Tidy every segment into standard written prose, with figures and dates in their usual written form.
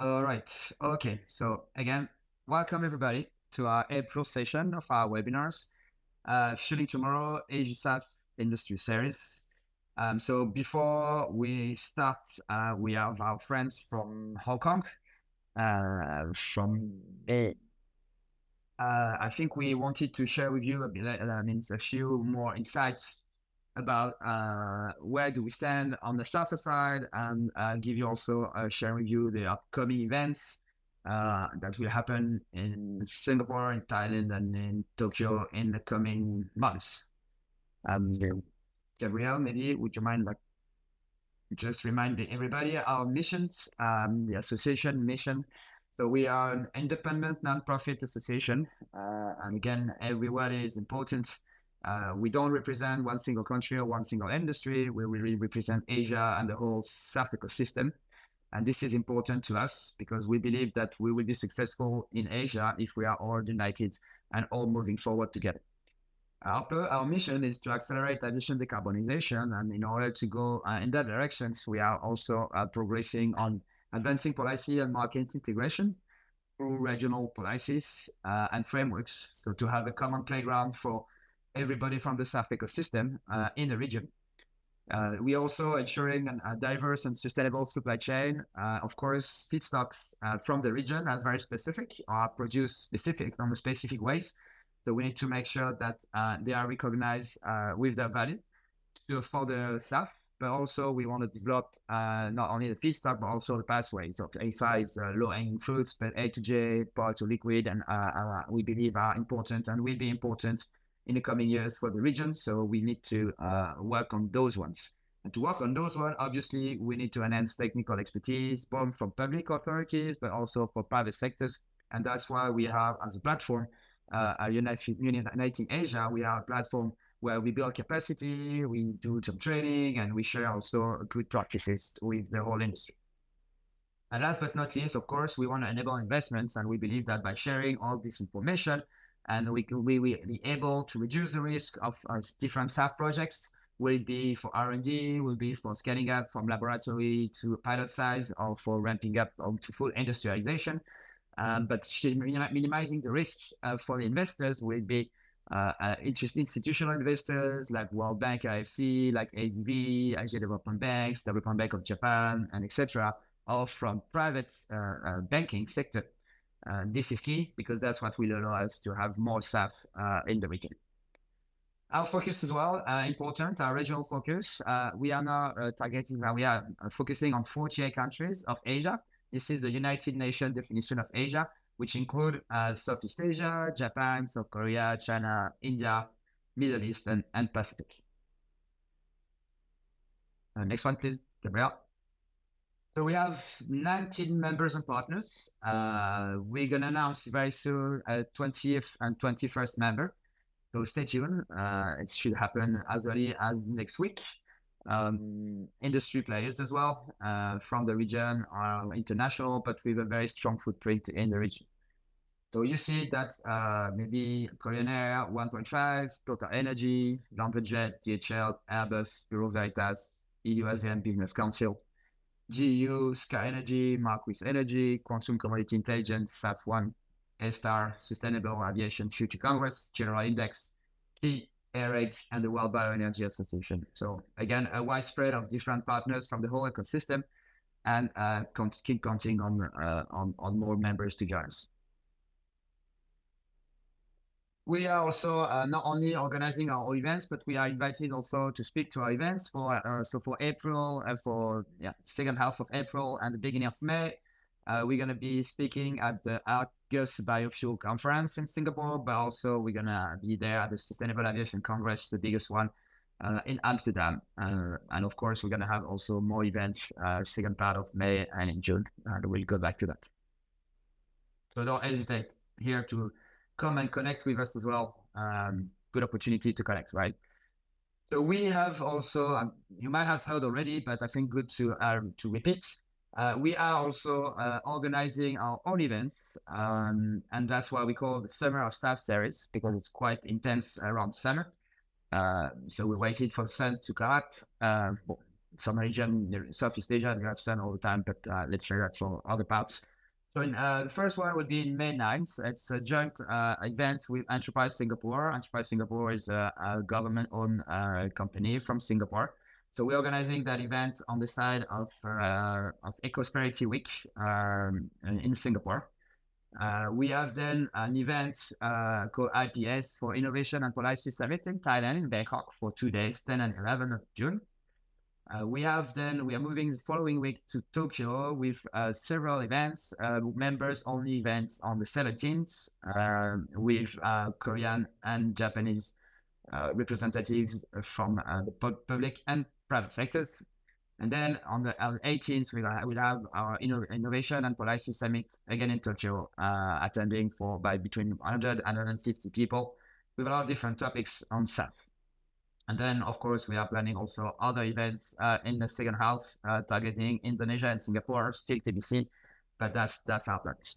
All right. Okay. So again, welcome everybody to our April session of our webinars, Shooting Tomorrow ASAF Industry Series. So before we start, we have our friends from Hong Kong. I think we wanted to share with you a few more insights about where do we stand on the SAFA side, and give you also share with you the upcoming events that will happen in Singapore, in Thailand, and in Tokyo in the coming months. Gabrielle, maybe would you mind just reminding everybody our missions, the association mission. So we are an independent nonprofit association, and again, every word is important. We don't represent one single country or one single industry. We really represent Asia and the whole SAF ecosystem. And this is important to us because we believe that we will be successful in Asia if we are all united and all moving forward together. Our mission is to accelerate aviation decarbonization, and in order to go in that direction, we are also progressing on advancing policy and market integration through regional policies and frameworks, so to have a common playground for everybody from the SAF ecosystem in the region. We also ensuring a diverse and sustainable supply chain. Of course, feedstocks from the region are very specific, are produced specific from specific ways. So we need to make sure that they are recognized with their value for the SAF, but also we want to develop not only the feedstock, but also the pathways. So ASAFA is low-hanging fruits, but A to J, power to liquid, and we believe are important and will be important in the coming years for the region. So we need to work on those ones. And to work on those ones, obviously, we need to enhance technical expertise, both from public authorities, but also for private sectors. And that's why we have, as a platform, Uniting Asia, we are a platform where we build capacity, we do some training, and we share also good practices with the whole industry. And last but not least, of course, we want to enable investments, and we believe that by sharing all this information, and we will be able to reduce the risk of different SAF projects, will it be for R&D, will be for scaling up from laboratory to pilot size, or for ramping up to full industrialization. But minimizing the risks for the investors will be institutional investors like World Bank, IFC, like ADB, Asia Development Banks, Development Bank of Japan, and etc., or from private banking sector. This is key because that's what will allow us to have more SAF in the region. Our focus as well, important, our regional focus. We are now we are focusing on 48 countries of Asia. This is the United Nations definition of Asia, which include Southeast Asia, Japan, South Korea, China, India, Middle East, and Pacific. Next one, please, Gabriel. So we have 19 members and partners. We're going to announce very soon a 20th and 21st member. So stay tuned. It should happen as early as next week. Industry players as well from the region are international, but with a very strong footprint in the region. So you see that maybe Korean Air, 1.5, Total Energy, LanzaJet, DHL, Airbus, Bureau Veritas, EU ASEAN Business Council, GU, Sky Energy, Marquis Energy, Quantum Commodity Intelligence, SAF1, A-Star, Sustainable Aviation Future Congress, General Index, Key, AREG, and the World Bioenergy Association. So again, a wide spread of different partners from the whole ecosystem, and keep counting on more members to join us. We are also not only organizing our events, but we are invited also to speak to our events for April, for second half of April and the beginning of May. We're going to be speaking at the August Biofuel Conference in Singapore, but also we're going to be there at the Sustainable Aviation Congress, the biggest one in Amsterdam. And of course, we're going to have also more events second part of May and in June. We'll go back to that. So don't hesitate here to come and connect with us as well. Good opportunity to connect, right? So we have also, you might have heard already, but I think good to repeat. We are also organizing our own events, and that's why we call the Summer of SAF series, because it's quite intense around summer. So we waited for the sun to come up. some region in Southeast Asia, you have sun all the time, but let's say that for other parts. So the first one would be in May 9th. It's a joint event with Enterprise Singapore. Enterprise Singapore is a government-owned company from Singapore. So we're organizing that event on the side of Ecoceres Week in Singapore. We have then an event called IPS for Innovation and Policy Summit in Thailand, in Bangkok, for 2 days, 10 and 11 of June. We are moving the following week to Tokyo with several events, members-only events on the 17th with Korean and Japanese representatives from the public and private sectors. And then on the 18th, we'll have our Innovation and Policy Summit again in Tokyo, attending by between 100 and 150 people with a lot of different topics on SAF. And then, of course, we are planning also other events in the second half, targeting Indonesia and Singapore, still TBC, but that's our plans.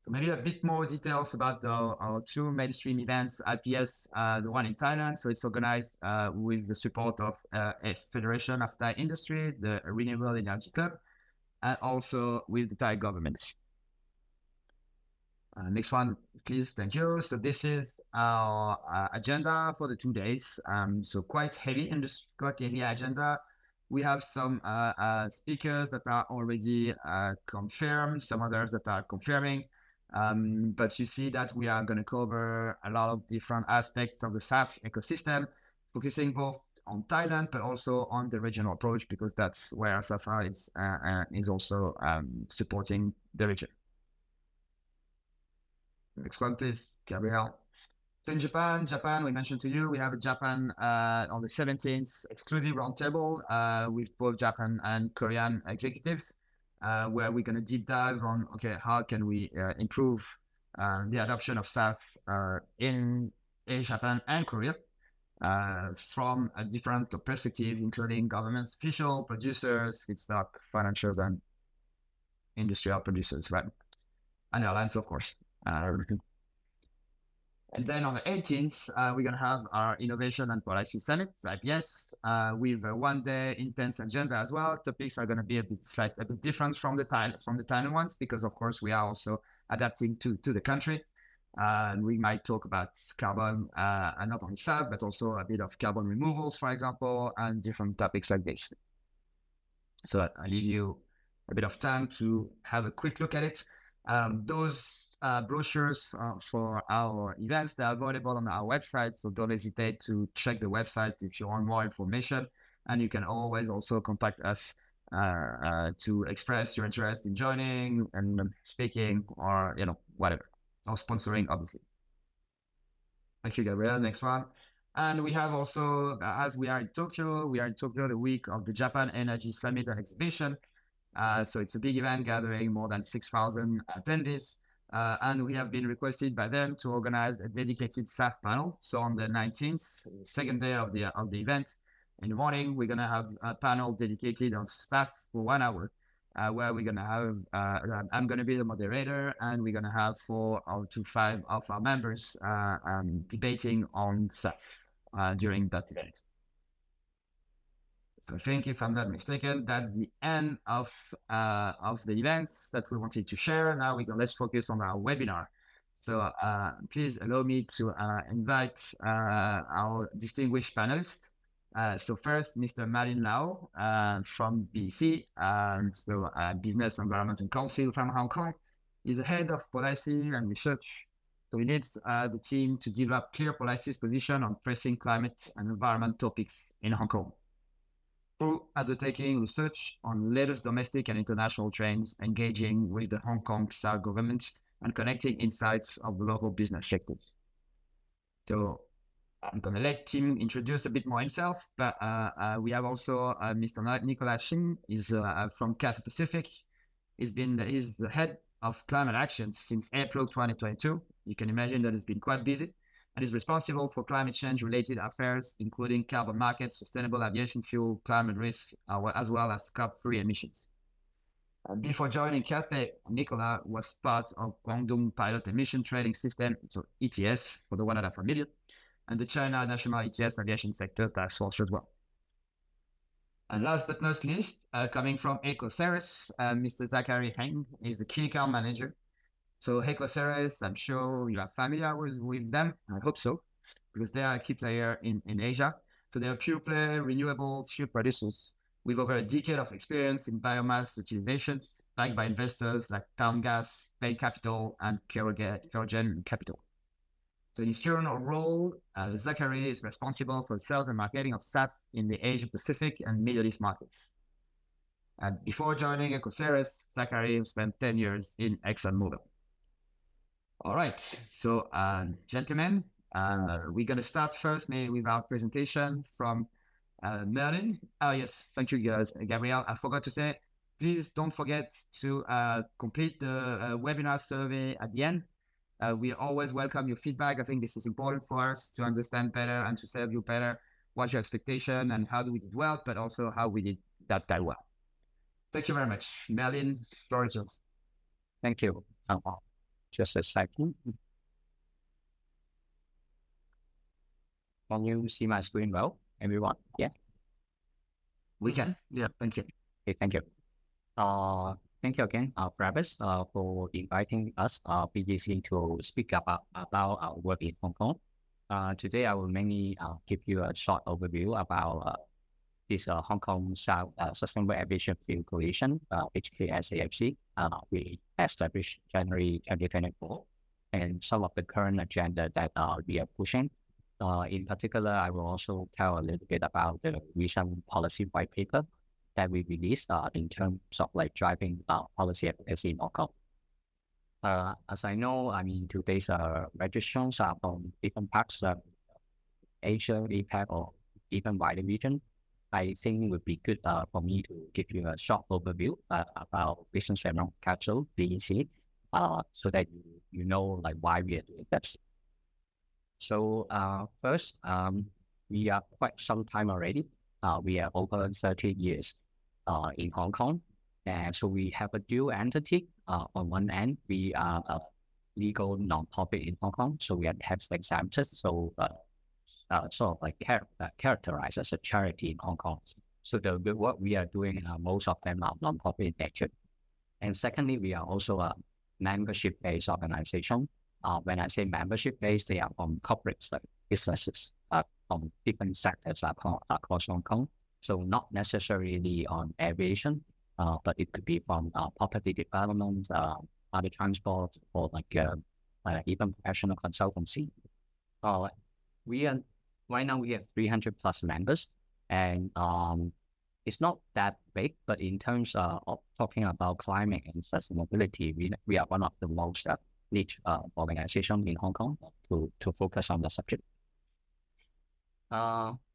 So maybe a bit more details about our two mainstream events, IPS, the one in Thailand. So it's organized with the support of a Federation of Thai Industry, the Renewable Energy Club, and also with the Thai government. Next one, please. Thank you. So this is our agenda for the 2 days. So quite heavy agenda. We have some speakers that are already confirmed, some others that are confirming. But you see that we are going to cover a lot of different aspects of the SAF ecosystem, focusing both on Thailand, but also on the regional approach, because that's where ASAFA is also supporting the region. Next one, please, Gabriel. So in Japan, we mentioned to you, we have a Japan on the 17th exclusive roundtable with both Japan and Korean executives, where we're going to deep dive on, okay, how can we improve the adoption of SAF in Japan and Korea from a different perspective, including government officials, producers, feedstock, financials, and industrial producers, right? And airlines, of course. And then on the 18th, we're going to have our Innovation and Policy Summit, IPS, with a one-day intense agenda as well. Topics are going to be a bit different from the Thailand ones, because of course we are also adapting to the country. We might talk about carbon, and not only SAF, but also a bit of carbon removals, for example, and different topics like this. So I leave you a bit of time to have a quick look at it. Those brochures for our events, they're available on our website, so don't hesitate to check the website if you want more information. And you can always also contact us to express your interest in joining and speaking, or whatever, or sponsoring, obviously. Thank you, Gabriel. Next one. And we have also, as we are in Tokyo the week of the Japan Energy Summit and Exhibition. So it's a big event gathering more than 6,000 attendees. And we have been requested by them to organize a dedicated SAF panel. So on the 19th, the second day of the event, in the morning, we're going to have a panel dedicated on SAF for 1 hour, where we're going to have, I'm going to be the moderator, and we're going to have 4 to 5 of our members debating on SAF during that event. So I think, if I'm not mistaken, that's the end of the events that we wanted to share. Now let's focus on our webinar. So please allow me to invite our distinguished panelists. So first, Mr. Martin Lau from BEC, Business Environment and Council from Hong Kong. He's the head of policy and research. So he leads the team to develop clear policy position on pressing climate and environment topics in Hong Kong, through undertaking research on latest domestic and international trends, engaging with the Hong Kong South government, and connecting insights of the local business sector. So I'm going to let Tim introduce a bit more himself, but we have also Mr. Nicolas Shin. He's from Cathay Pacific. He's the head of climate action since April 2022. You can imagine that he's been quite busy, and is responsible for climate change-related affairs, including carbon markets, sustainable aviation fuel, climate risk, as well as Scope 3 emissions. Before joining Cathay, Nicolas was part of Guangdong Pilot Emission Trading System, so ETS, for the one that are familiar, and the China National ETS Aviation Sector Task Force as well. And last but not least, coming from Ecoceres, Mr. Zachary Heng is the key account manager. So Ecoceres, I'm sure you are familiar with them. I hope so, because they are a key player in Asia. So they are pure play renewable fuel producers with over a decade of experience in biomass utilizations, backed by investors like Town Gas, Bain Capital, and Kerogen Capital. So in his current role, Zachary is responsible for sales and marketing of SAF in the Asia Pacific and Middle East markets. And before joining Ecoceres, Zachary spent 10 years in ExxonMobil. All right, so gentlemen, we're going to start first with our presentation from Merlin. Oh, yes, thank you, guys. Gabriel, I forgot to say, please don't forget to complete the webinar survey at the end. We always welcome your feedback. I think this is important for us to understand better and to serve you better. What's your expectation and how do we did well, but also how we did that well. Thank you very much. Merlin, floor is yours. Thank you. Just a second. Can you see my screen well, everyone? Yeah? We can. Yeah, thank you. Okay, thank you. Thank you again, Travis, for inviting us, BEC, to speak about our work in Hong Kong. Today, I will mainly give you a short overview about this Hong Kong South Sustainable Aviation Fuel Coalition, SAFC, we established January 2024, and some of the current agenda that we are pushing. In particular, I will also tell a little bit about the recent policy white paper that we released in terms of like driving policy efficacy in Hong Kong. As I know, I mean, today's registrations are from different parts of Asia, APAC, or even wider region. I think it would be good for me to give you a short overview about Business Environment Council, BEC, so that you know like why we are doing this. So first, we are quite some time already. We are over 30 years in Hong Kong. And so we have a dual entity. On one end, we are a legal non-profit in Hong Kong. So we are tax exempted. So sort of like characterized as a charity in Hong Kong. So the work we are doing, most of them are non-profit in nature. And secondly, we are also a membership-based organization. When I say membership-based, they are from corporates, like businesses from different sectors across Hong Kong. So not necessarily on aviation, but it could be from property development, other transport, or like even professional consultancy. Right now we have 300 plus members, and it's not that big, but in terms of talking about climate and sustainability, we are one of the most niche organizations in Hong Kong to focus on the subject.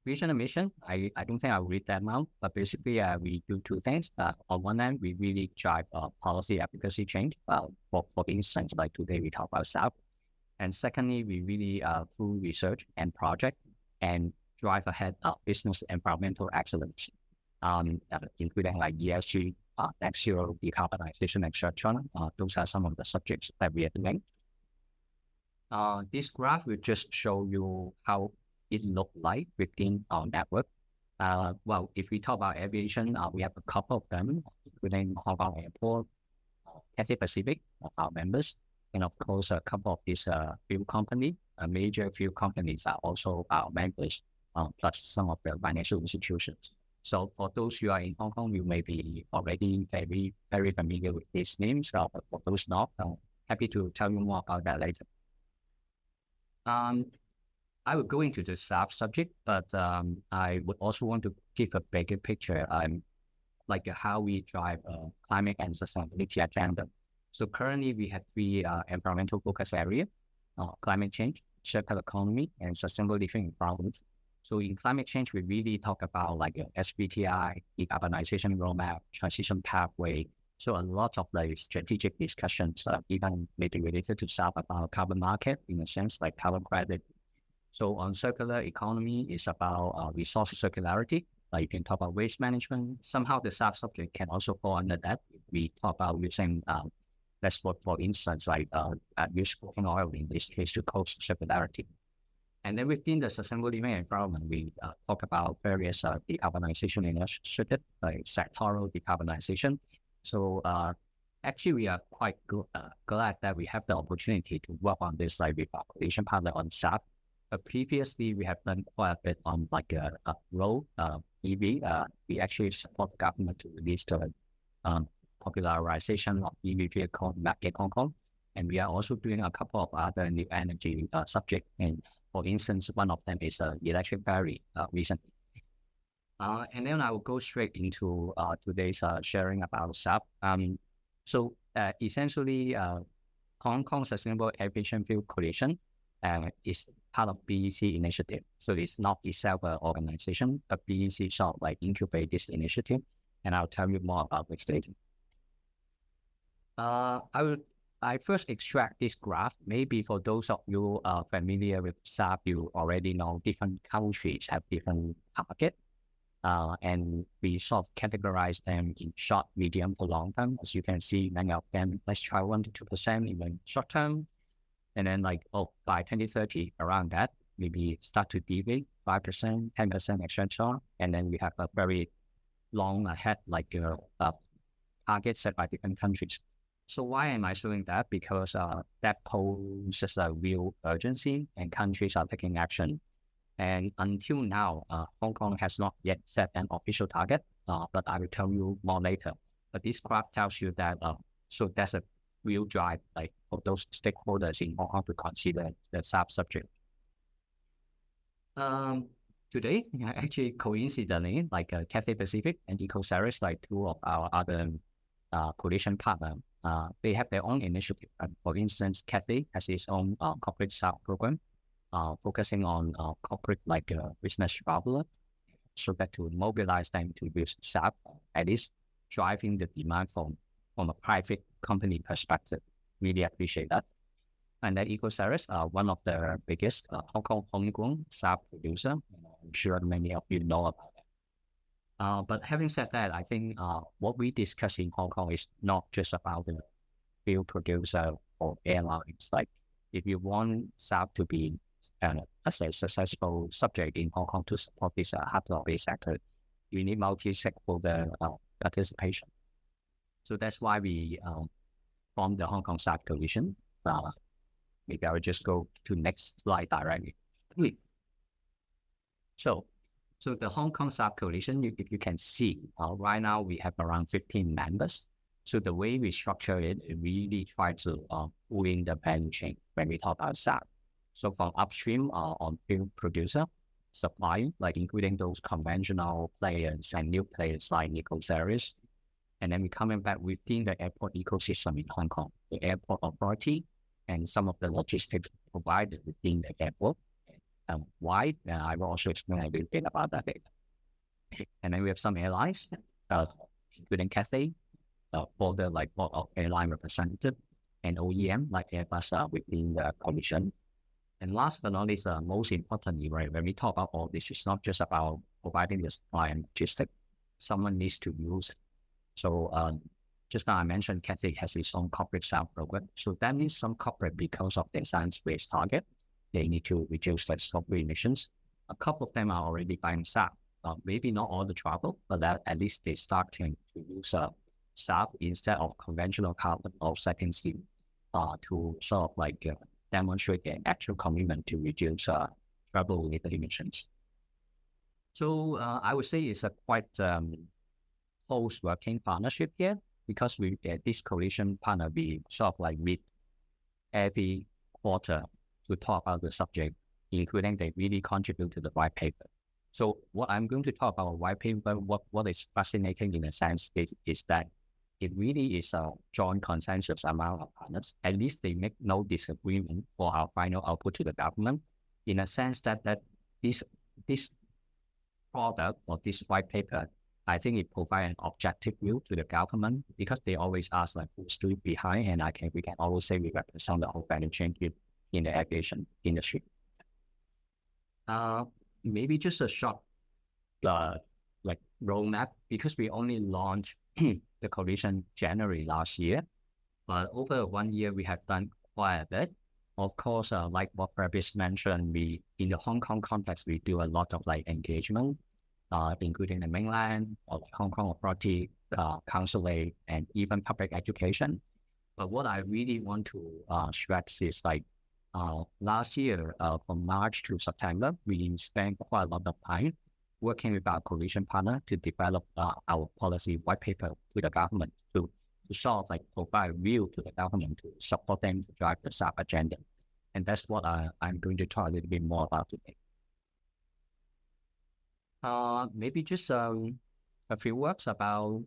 Vision and mission, I don't think I'll read that now, but basically we do two things. On one hand, we really drive policy efficacy change. For instance, like today we talk about SAF. And secondly, we really through research and project and drive ahead business environmental excellence, including like ESG, net zero, decarbonization, etc. Those are some of the subjects that we are doing. This graph will just show you how it looked like within our network. Well, if we talk about aviation, we have a couple of them, including Hong Kong Airport, Cathay Pacific, our members, and of course, a couple of these fuel companies, major fuel companies are also our members, plus some of the financial institutions. So for those who are in Hong Kong, you may be already very, very familiar with these names. But for those not, happy to tell you more about that later. I will go into the SAF subject, but I would also want to give a bigger picture, like how we drive climate and sustainability agenda. So currently we have three environmental focus areas: climate change, circular economy, and sustainable living environment. So in climate change, we really talk about like SBTI, decarbonization roadmap, transition pathway. So a lot of the strategic discussions, even maybe related to SAF, about carbon market in a sense, like carbon credit. So on circular economy, it's about resource circularity. Like you can talk about waste management. Somehow the SAF subject can also fall under that. We talk about using, let's for instance, like use cooking oil in this case to cost circularity. And then within the sustainable living environment, we talk about various decarbonization initiatives, like sectoral decarbonization. So actually, we are quite glad that we have the opportunity to work on this, like with our coalition partner on SAF. But previously, we have done quite a bit on like a road EV. We actually support the government to release the popularization of EV vehicle market in Hong Kong. And we are also doing a couple of other new energy subjects. And for instance, one of them is electric battery recently. And then I will go straight into today's sharing about SAF. So essentially, Hong Kong Sustainable Aviation Fuel Coalition is part of BEC initiative. So it's not itself an organization, but BEC sort of like incubate this initiative. And I'll tell you more about this later. I first extract this graph. Maybe for those of you familiar with SAF, you already know different countries have different targets. And we sort of categorize them in short, medium, to long term. As you can see, many of them, let's try 1 to 2% in the short term. And then like, by 2030, around that, maybe start to deviate 5%, 10%, etc. And then we have a very long ahead, like target set by different countries. So why am I showing that? Because that poses a real urgency and countries are taking action. And until now, Hong Kong has not yet set an official target, but I will tell you more later. But this graph tells you that, so that's a real drive, like for those stakeholders in Hong Kong to consider the SAF subject. Today, actually coincidentally, like Cathay Pacific and Ecoceres, like two of our other coalition partners, they have their own initiative. For instance, Cathay has its own corporate SAF program, focusing on corporate like business traveler, so that to mobilize them to use SAF, at least driving the demand from a private company perspective. Really appreciate that. And then Ecoceres, one of the biggest Hong Kong homegrown SAF producer. I'm sure many of you know about that. But having said that, I think what we discuss in Hong Kong is not just about the fuel producer or airlines. Like if you want SAF to be a successful subject in Hong Kong to support this hard-to-abate sector, you need multi-stakeholder participation. So that's why we formed the Hong Kong SAF Coalition. Maybe I will just go to next slide directly. So the Hong Kong SAF Coalition, if you can see, right now we have around 15 members. So the way we structure it, we really try to win the value chain when we talk about SAF. So from upstream on fuel producer, supply, like including those conventional players and new players like Ecoceres. And then we're coming back within the airport ecosystem in Hong Kong, the airport authority, and some of the logistics provided within the airport. Why? I will also explain a little bit about that later. And then we have some airlines, including Cathay, for the like board of airline representative, and OEM like Airbus within the coalition. And last but not least, most importantly, right, when we talk about all this, it's not just about providing the supply and logistics. Someone needs to use. So just now I mentioned Cathay has its own corporate SAF program. So that means some corporate, because of their science-based target, they need to reduce their scope emissions. A couple of them are already buying SAF. Maybe not all the travel, but at least they starting to use SAF instead of conventional carbon offsetting scheme to sort of like demonstrate an actual commitment to reduce travel-related emissions. So I would say it's a quite close working partnership here, because we this coalition partner, we sort of like meet every quarter to talk about the subject, including they really contribute to the white paper. So what I'm going to talk about white paper, what is fascinating in a sense is that it really is a joint consensus among our partners. At least they make no disagreement for our final output to the government, in a sense that this product or this white paper, I think it provides an objective view to the government, because they always ask like who's stood behind, and we can always say we represent the whole value chain in the aviation industry. Maybe just a short like roadmap, because we only launched the coalition January last year, but over 1 year we have done quite a bit. of course, like what Travis mentioned, we in the Hong Kong context, we do a lot of like engagement, including the mainland or Hong Kong authority, consulate, and even public education. But what I really want to stress is like last year, from March to September, we spent quite a lot of time working with our coalition partner to develop our policy white paper to the government to sort of like provide a view to the government to support them to drive the SAF agenda. And that's what I'm going to talk a little bit more about today. Maybe just a few words about,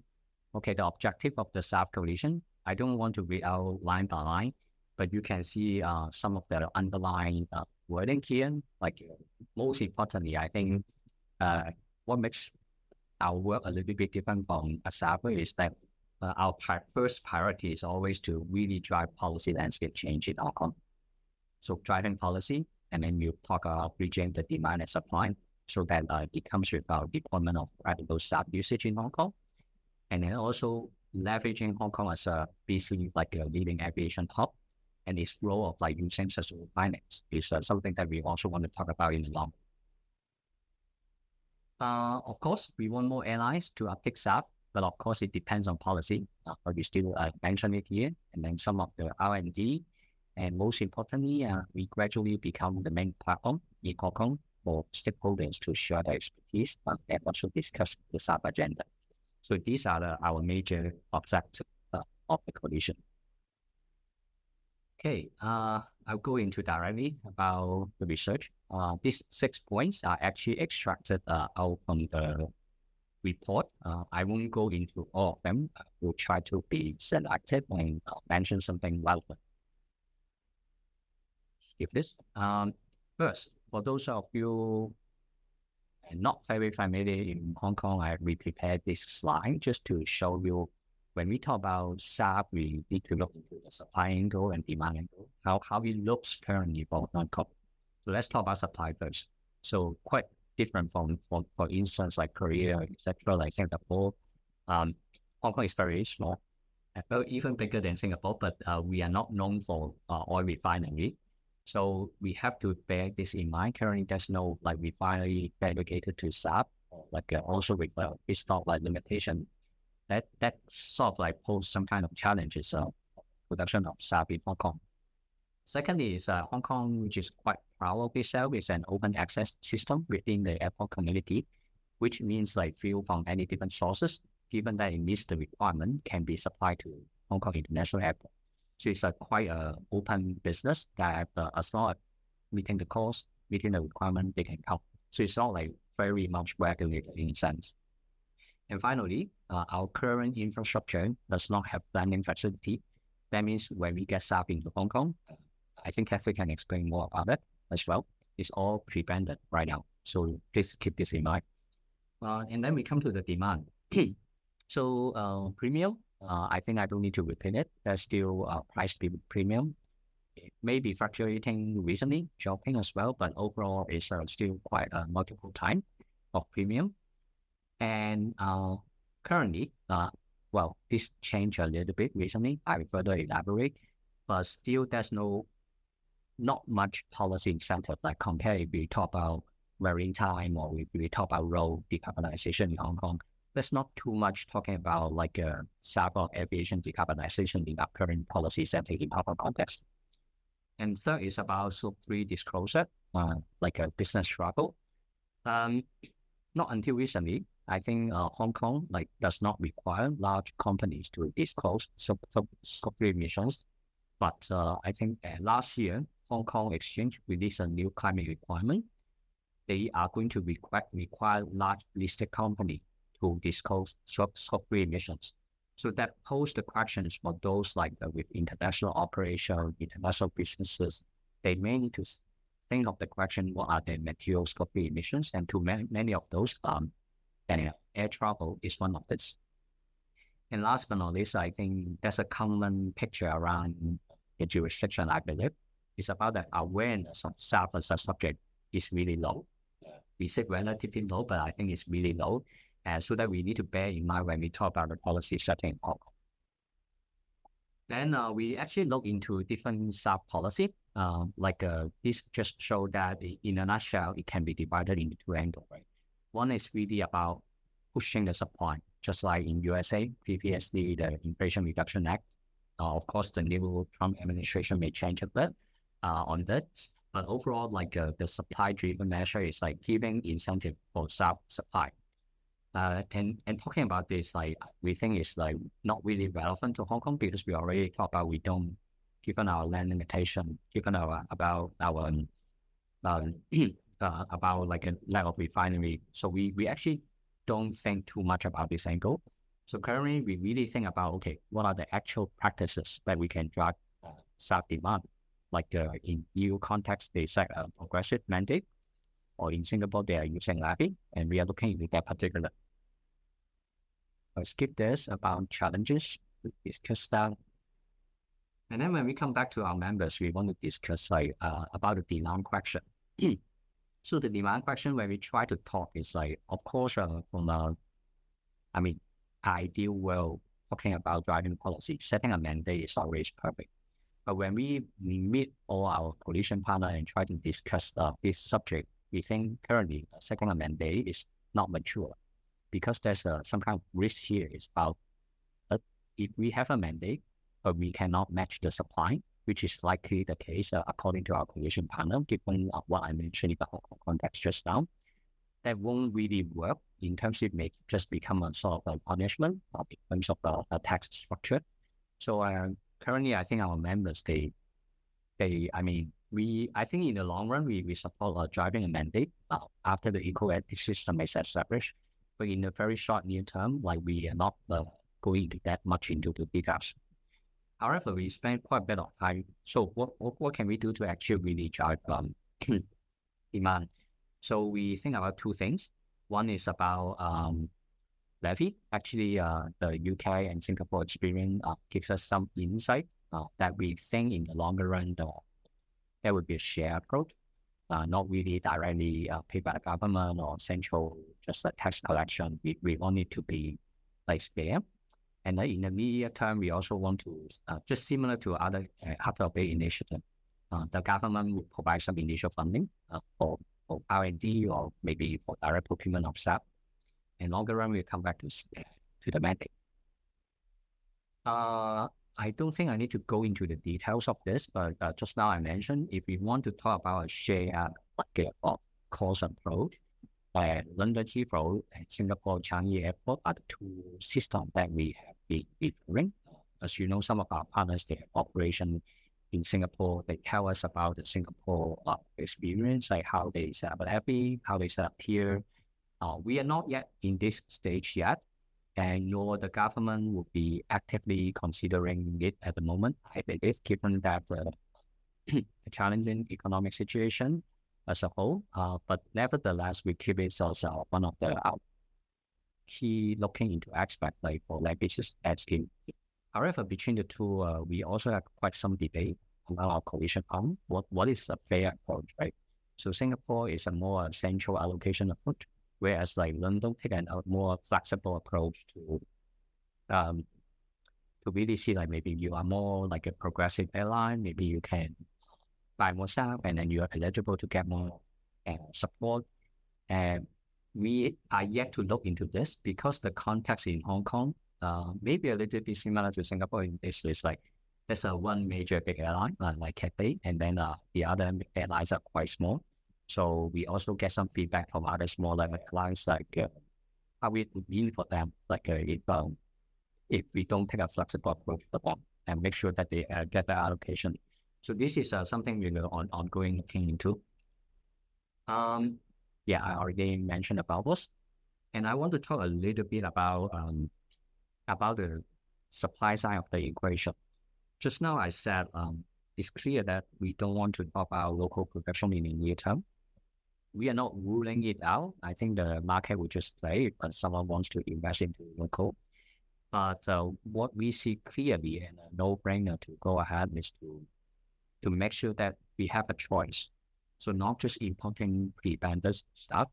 okay, the objective of the SAF coalition. I don't want to read out line by line, but you can see some of the underlying wording here. Like most importantly, I think what makes our work a little bit different from ASAFA is that our first priority is always to really drive policy landscape change in Hong Kong. So driving policy, and then you talk about bridging the demand and supply, so that it comes with our deployment of credible SAF usage in Hong Kong, and then also leveraging Hong Kong as a BC, like a leading aviation hub, and its role of like using sustainable finance is something that we also want to talk about in the long. Of course, we want more airlines to uptake SAF, but of course it depends on policy. But we still mention it here, and then some of the R&D, and most importantly, we gradually become the main platform in Hong Kong for stakeholders to share their expertise and also discuss the SAF agenda. So these are our major objectives of the coalition. Okay, I'll go into directly about the research. These 6 points are actually extracted out from the report. I won't go into all of them. We'll try to be selective and mention something relevant. Skip this. First, for those of you not very familiar in Hong Kong, we prepared this slide just to show you when we talk about SAF, we need to look into the supply angle and demand angle, how it looks currently for Hong Kong. So let's talk about supply first. So quite different from for instance, like Korea, etc., like Singapore. Hong Kong is very small, even bigger than Singapore, but we are not known for oil refinery. So we have to bear this in mind. Currently, there's no like refinery dedicated to SAF, like also with feedstock like limitation. That sort of like pose some kind of challenges production of SAF in Hong Kong. Secondly is Hong Kong, which is quite proud of itself, is an open access system within the airport community, which means like fuel from any different sources, given that it meets the requirement, can be supplied to Hong Kong International Airport. So it's quite an open business that as long as meeting the cost, meeting the requirement, they can come. So it's not like very much regulated in a sense. And finally, our current infrastructure does not have blending facility. That means when we get SAF into Hong Kong, I think Cathay can explain more about that as well. It's all prevented right now. So please keep this in mind. And then we come to the demand. So premium, I think I don't need to repeat it. There's still price premium. It may be fluctuating recently, dropping as well, but overall it's still quite a multiple time of premium. And currently, well, this changed a little bit recently. I will further elaborate, but still there's not much policy incentive, like compared if we talk about maritime or if we talk about road decarbonization in Hong Kong. There's not too much talking about like a SAF aviation decarbonization in our current policy setting in Hong Kong context. And third is about Scope 3 disclosure, like a business struggle. Not until recently, I think Hong Kong does not require large companies to disclose Scope 3 emissions. But I think last year, Hong Kong Exchange released a new climate requirement. They are going to require large listed company to disclose Scope 3 emissions. So that poses the questions for those with international operation, international businesses. They may need to think of the question, what are the material Scope 3 emissions? And to many of those, air travel is one of this. And last but not least, I think there's a common picture around the jurisdiction, I believe. It's about the awareness of SAF as a subject is really low. We say relatively low, but I think it's really low. So that we need to bear in mind when we talk about the policy setting in Hong Kong. Then we actually look into different SAF policy. this just show that in a nutshell, it can be divided into two angles, right? One is really about pushing the supply, just like in USA, previously the Inflation Reduction Act. Of course, the new Trump administration may change a bit on that. But overall, the supply-driven measure is giving incentive for SAF supply. And talking about this, we think it's not really relevant to Hong Kong because we already talked about given our land limitation, given about a lack of refinery. So we actually don't think too much about this angle. So currently, we really think about, okay, what are the actual practices that we can drive SAF demand? In EU context, they set a progressive mandate, or in Singapore, they are using levy, and we are looking into that particular. I'll skip this about challenges, we discuss that. And then when we come back to our members, we want to discuss about the demand question. So the demand question, when we try to talk, is of course, from ideal world, talking about driving policy, setting a mandate is always perfect. But when we meet all our coalition partners and try to discuss this subject, we think currently setting a mandate is not mature because there's some kind of risk here. It's about if we have a mandate, but we cannot match the supply, which is likely the case according to our coalition partner, given what I mentioned in the Hong Kong context just now, that won't really work in terms of it may just become a sort of a punishment in terms of a tax structure. So currently, I think our members, I think in the long run, we support driving a mandate after the eco-ethics system is established. But in the very short near term, we are not going that much into the details. However, we spend quite a bit of time. So what can we do to actually really drive demand? So we think about two things. One is about levy. Actually, the UK and Singapore experience gives us some insight that we think in the longer run, there would be a shared approach, not really directly paid by the government or central, just a tax collection. We want it to be fair. And then in the medium term, we also want to, just similar to other hard-to-abate initiatives, the government will provide some initial funding for R&D or maybe for direct procurement of SAF. And longer run, we'll come back to the mandate. I don't think I need to go into the details of this, but just now I mentioned, if we want to talk about a shared of cost approach, London Heathrow and Singapore Changi Airport are the two systems that we have been referring. As you know, some of our partners, they have operation in Singapore. They tell us about the Singapore experience, how they set up a levy, how they set up here. We are not yet in this stage yet, and nor the government will be actively considering it at the moment. I believe, given that the challenging economic situation as a whole, but nevertheless, we keep it as one of the key looking into aspects for levies as in. However, between the two, we also have quite some debate among our coalition on what is a fair approach, right? So Singapore is a more central allocation approach, whereas London take a more flexible approach to really see maybe you are more a progressive airline, maybe you can buy more SAF and then you are eligible to get more support. And we are yet to look into this because the context in Hong Kong maybe a little bit similar to Singapore in this is there's one major big airline like Cathay, and then the other airlines are quite small. So we also get some feedback from other smaller airlines how it would mean for them if we don't take a flexible approach for them and make sure that they get the allocation. So this is something we're ongoing looking into. I already mentioned about this, and I want to talk a little bit about the supply side of the equation. Just now I said it's clear that we don't want to talk about local production in the near term. We are not ruling it out. I think the market will just play if someone wants to invest into local. But what we see clearly and a no-brainer to go ahead is to make sure that we have a choice. So not just importing pre-blended stuff.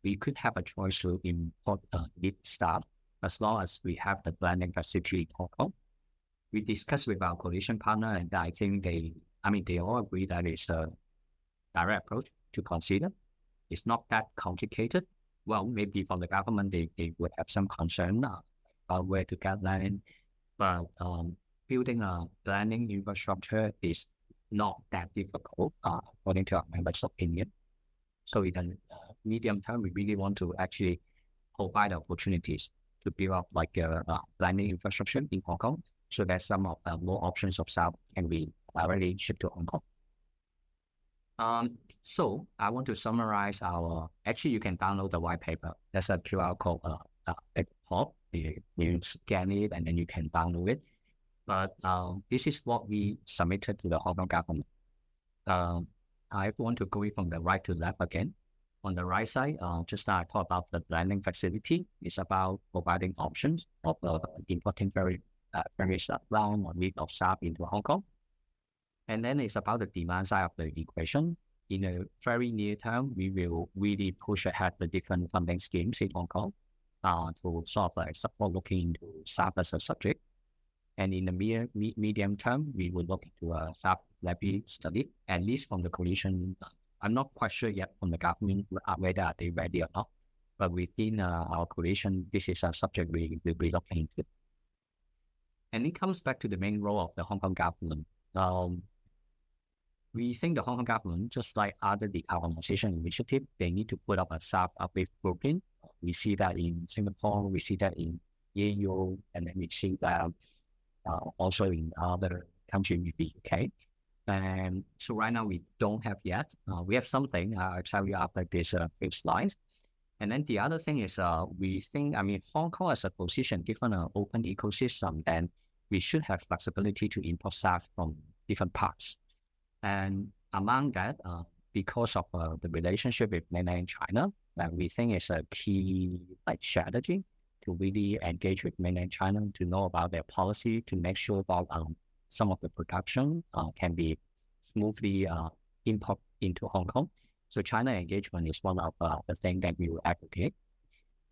We could have a choice to import neat stuff as long as we have the blending facility in Hong Kong. We discussed with our coalition partner, and I think they they all agree that it's a direct approach to consider. It's not that complicated. Well, maybe from the government, they would have some concern about where to get land, but building a blending infrastructure is not that difficult, according to our members' opinion. So in the medium term, we really want to actually provide opportunities to build up like a blending infrastructure in Hong Kong, so that some of the more options of SAF can be directly shipped to Hong Kong. So I want to summarize actually you can download the white paper. There's a QR code at the top. You scan it and then you can download it. But this is what we submitted to the Hong Kong government. I want to go from the right to left again. On the right side, just now I talked about the blending facility. It's about providing options of importing various round or need of SAF into Hong Kong. And then it's about the demand side of the equation. In a very near term, we will really push ahead the different funding schemes in Hong Kong to sort of support looking into SAF as a subject. And in the medium term, we will look into a SAF levy study, at least from the coalition. I'm not quite sure yet from the government whether they're ready or not, but within our coalition, this is a subject we will be looking into. And it comes back to the main role of the Hong Kong government. We think the Hong Kong government, just like other decarbonization initiatives, they need to put up a SAF uplift blueprint. We see that in Singapore, we see that in EU, and then we see that also in other countries, maybe UK. And so right now we don't have yet. We have something. I'll tell you after this few slides. And then the other thing is we think, Hong Kong as a position, given an open ecosystem, then we should have flexibility to import SAF from different parts. And among that, because of the relationship with mainland China, we think it's a key strategy to really engage with mainland China, to know about their policy, to make sure that some of the production can be smoothly import into Hong Kong. So China engagement is one of the things that we will advocate.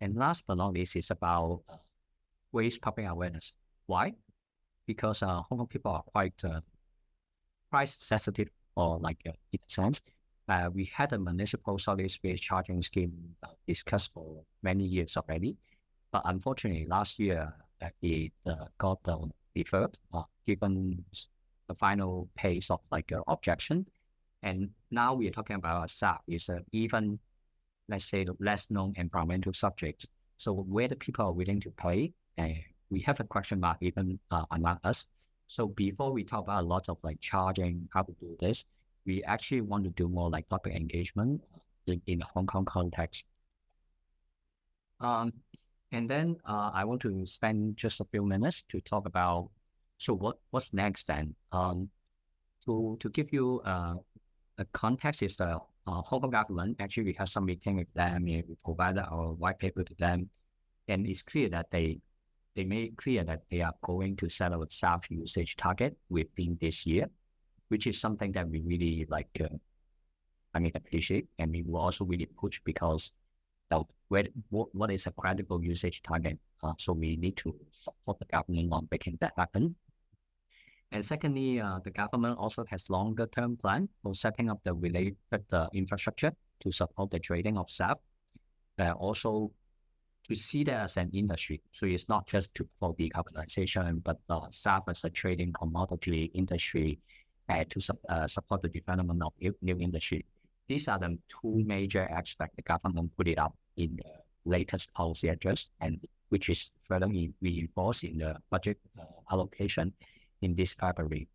And last but not least, is about waste public awareness. Why? Because Hong Kong people are quite price sensitive, or in a sense. We had a municipal solid waste charging scheme discussed for many years already, but unfortunately last year it got deferred given the final pace of objection. And now we are talking about SAF is even, let's say, less known environmental subject. So whether people are willing to pay, we have a question mark even among us. So before we talk about a lot of charging, how to do this, we actually want to do more public engagement in the Hong Kong context. And then I want to spend just a few minutes to talk about, so what's next then? To give you a context is the Hong Kong government, actually we have some meeting with them, we provided our white paper to them, and it's clear that they made clear that they are going to set up a SAF usage target within this year, which is something that we really appreciate, and we will also really push because what is a credible usage target? So we need to support the government on making that happen. And secondly, the government also has longer term plan for setting up the related infrastructure to support the trading of SAF. Also to see that as an industry. So it's not just for decarbonization, but SAF as a trading commodity industry to support the development of new industry. These are the two major aspects the government put it up in the latest policy address, and which is further reinforced in the budget allocation in this February.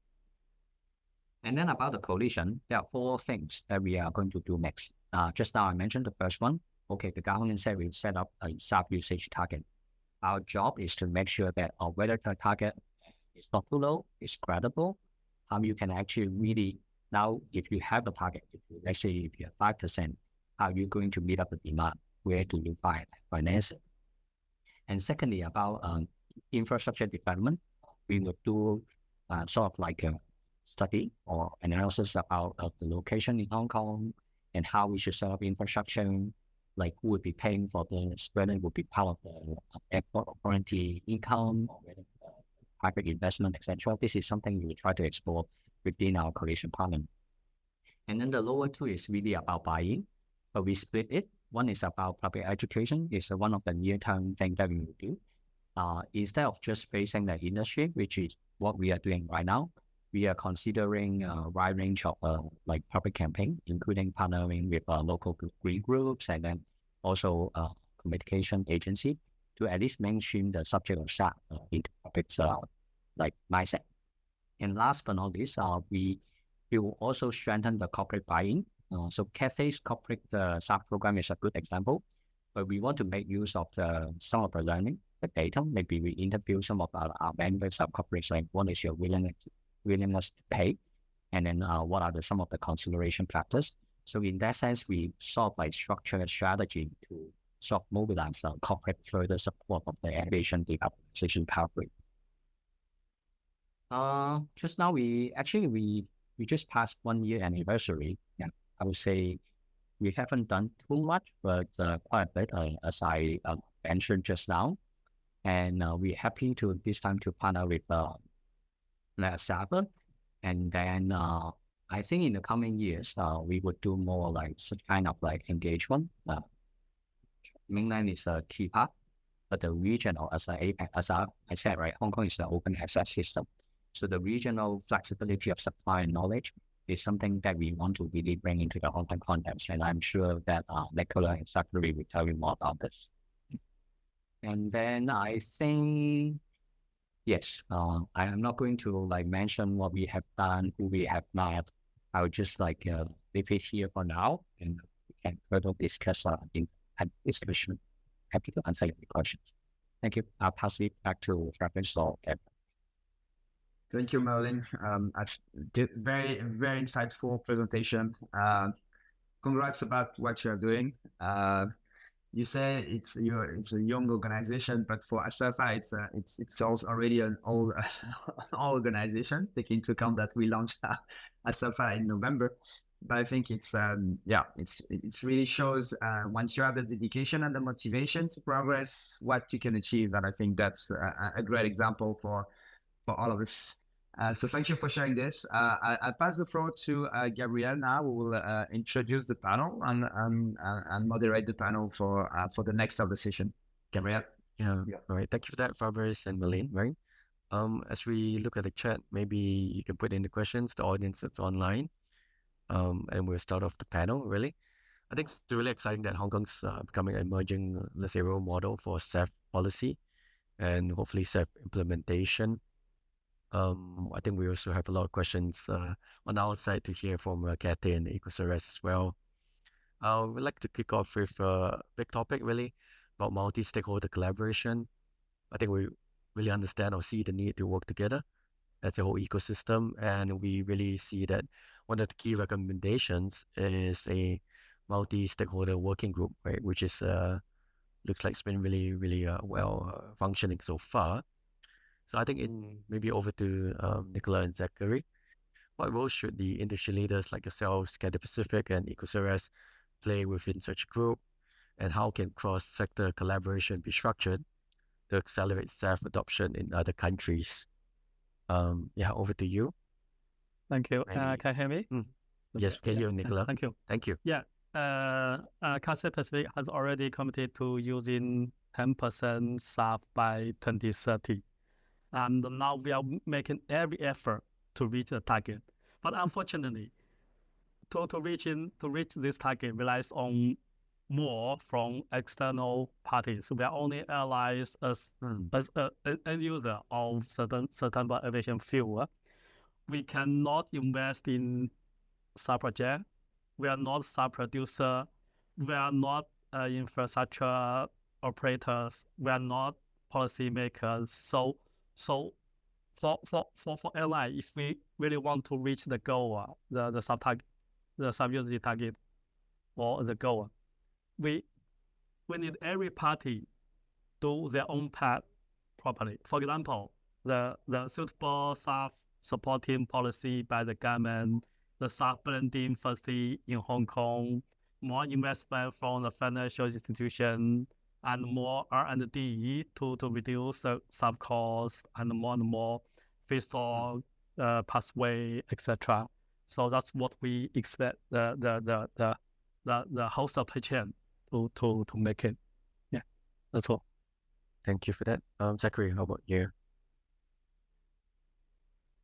And then about the coalition, there are 4 things that we are going to do next. Just now I mentioned the first one. Okay, the government said we'll set up a SAF usage target. Our job is to make sure that whether the target is not too low, is credible, you can actually really, now if you have a target, let's say if you have 5%, how are you going to meet up the demand? Where do you finance it? And secondly, about infrastructure development, we will do sort of a study or analysis about the location in Hong Kong and how we should set up infrastructure, who would be paying for this, whether it would be part of the airport authority income, or whether private investment, etc. This is something we will try to explore within our coalition parliament. And then the lower two is really about buying, but we split it. One is about public education. It's one of the near-term things that we will do. Instead of just facing the industry, which is what we are doing right now, we are considering a wide range of like public campaign, including partnering with local green groups and then also communication agency to at least mainstream the subject of SAF into public's like mindset. And last but not least, we will also strengthen the corporate buy-in. So Cathay's corporate SAF program is a good example, but we want to make use of some of the learning, the data. Maybe we interview some of our members of corporates, like what is your willingness to pay, and then what are some of the consideration factors. So in that sense, we sort of like structure a strategy to sort of mobilize corporate further support of the aviation decarbonization pathway. Just now we just passed 1 year anniversary. Yeah, I would say we haven't done too much, but quite a bit, as I mentioned just now. And we're happy to this time to partner with ASAFA. And then I think in the coming years, we would do more like some kind of like engagement. Mainland is a key part, but the regional, as I said, right, Hong Kong is the open access system. So the regional flexibility of supply and knowledge is something that we want to really bring into the Hong Kong context. And I'm sure that Nicola and Zachary will tell you more about this. And then I think, yes, I am not going to like mention what we have done, who we have met. I will just like leave it here for now, and we can further discuss in discussion. Happy to answer your questions. Thank you. I'll pass it back to Francis or Kevin. Thank you, Merlin. Very, very insightful presentation. Congrats about what you're doing. You say it's a young organization, but for ASAFA, it's also already an old organization, taking into account that we launched ASAFA in November. But I think it's really shows once you have the dedication and the motivation to progress, what you can achieve. And I think that's a great example for all of us. So thank you for sharing this. I'll pass the floor to Gabrielle now, who will introduce the panel and moderate the panel for the next of the session. Gabrielle. Yeah. All right. Thank you for that, Fabrice and Merlin. Right. As we look at the chat, maybe you can put in the questions, the audience that's online, and we'll start off the panel. Really, I think it's really exciting that Hong Kong's becoming an emerging, let's say, role model for SAF policy and hopefully SAF implementation. I think we also have a lot of questions on our side to hear from Cathay and Ecoceres as well. We'd like to kick off with a big topic, really, about multi-stakeholder collaboration. I think we really understand or see the need to work together as a whole ecosystem, and we really see that one of the key recommendations is a multi-stakeholder working group, right, which is looks like it's been really, really well functioning so far. So I think maybe over to Nicola and Zachary, what role should the industry leaders like yourselves, Cathay Pacific and Ecoceres, play within such a group, and how can cross-sector collaboration be structured to accelerate SAF adoption in other countries? Yeah, over to you. Thank you. Can you hear me? Yes, can you, Nicola? Thank you. Thank you. Yeah. Cathay Pacific has already committed to using 10% SAF by 2030. And now we are making every effort to reach the target. But unfortunately, to reach this target relies on more from external parties. We are only allies as an end user of sustainable aviation fuel. We cannot invest in SAF project. We are not SAF producer. We are not infrastructure operators. We are not policy makers. So for airline, if we really want to reach the goal, the sub-unity target or the goal, we need every party do their own part properly. For example, the suitable SAF supporting policy by the government, the SAF blending facility in Hong Kong, more investment from the financial institution, and more R&D to reduce the SAF costs, and more feedstock pathway, etc. So that's what we expect the whole supply chain to make it. Yeah, that's all. Thank you for that. Zachary, how about you?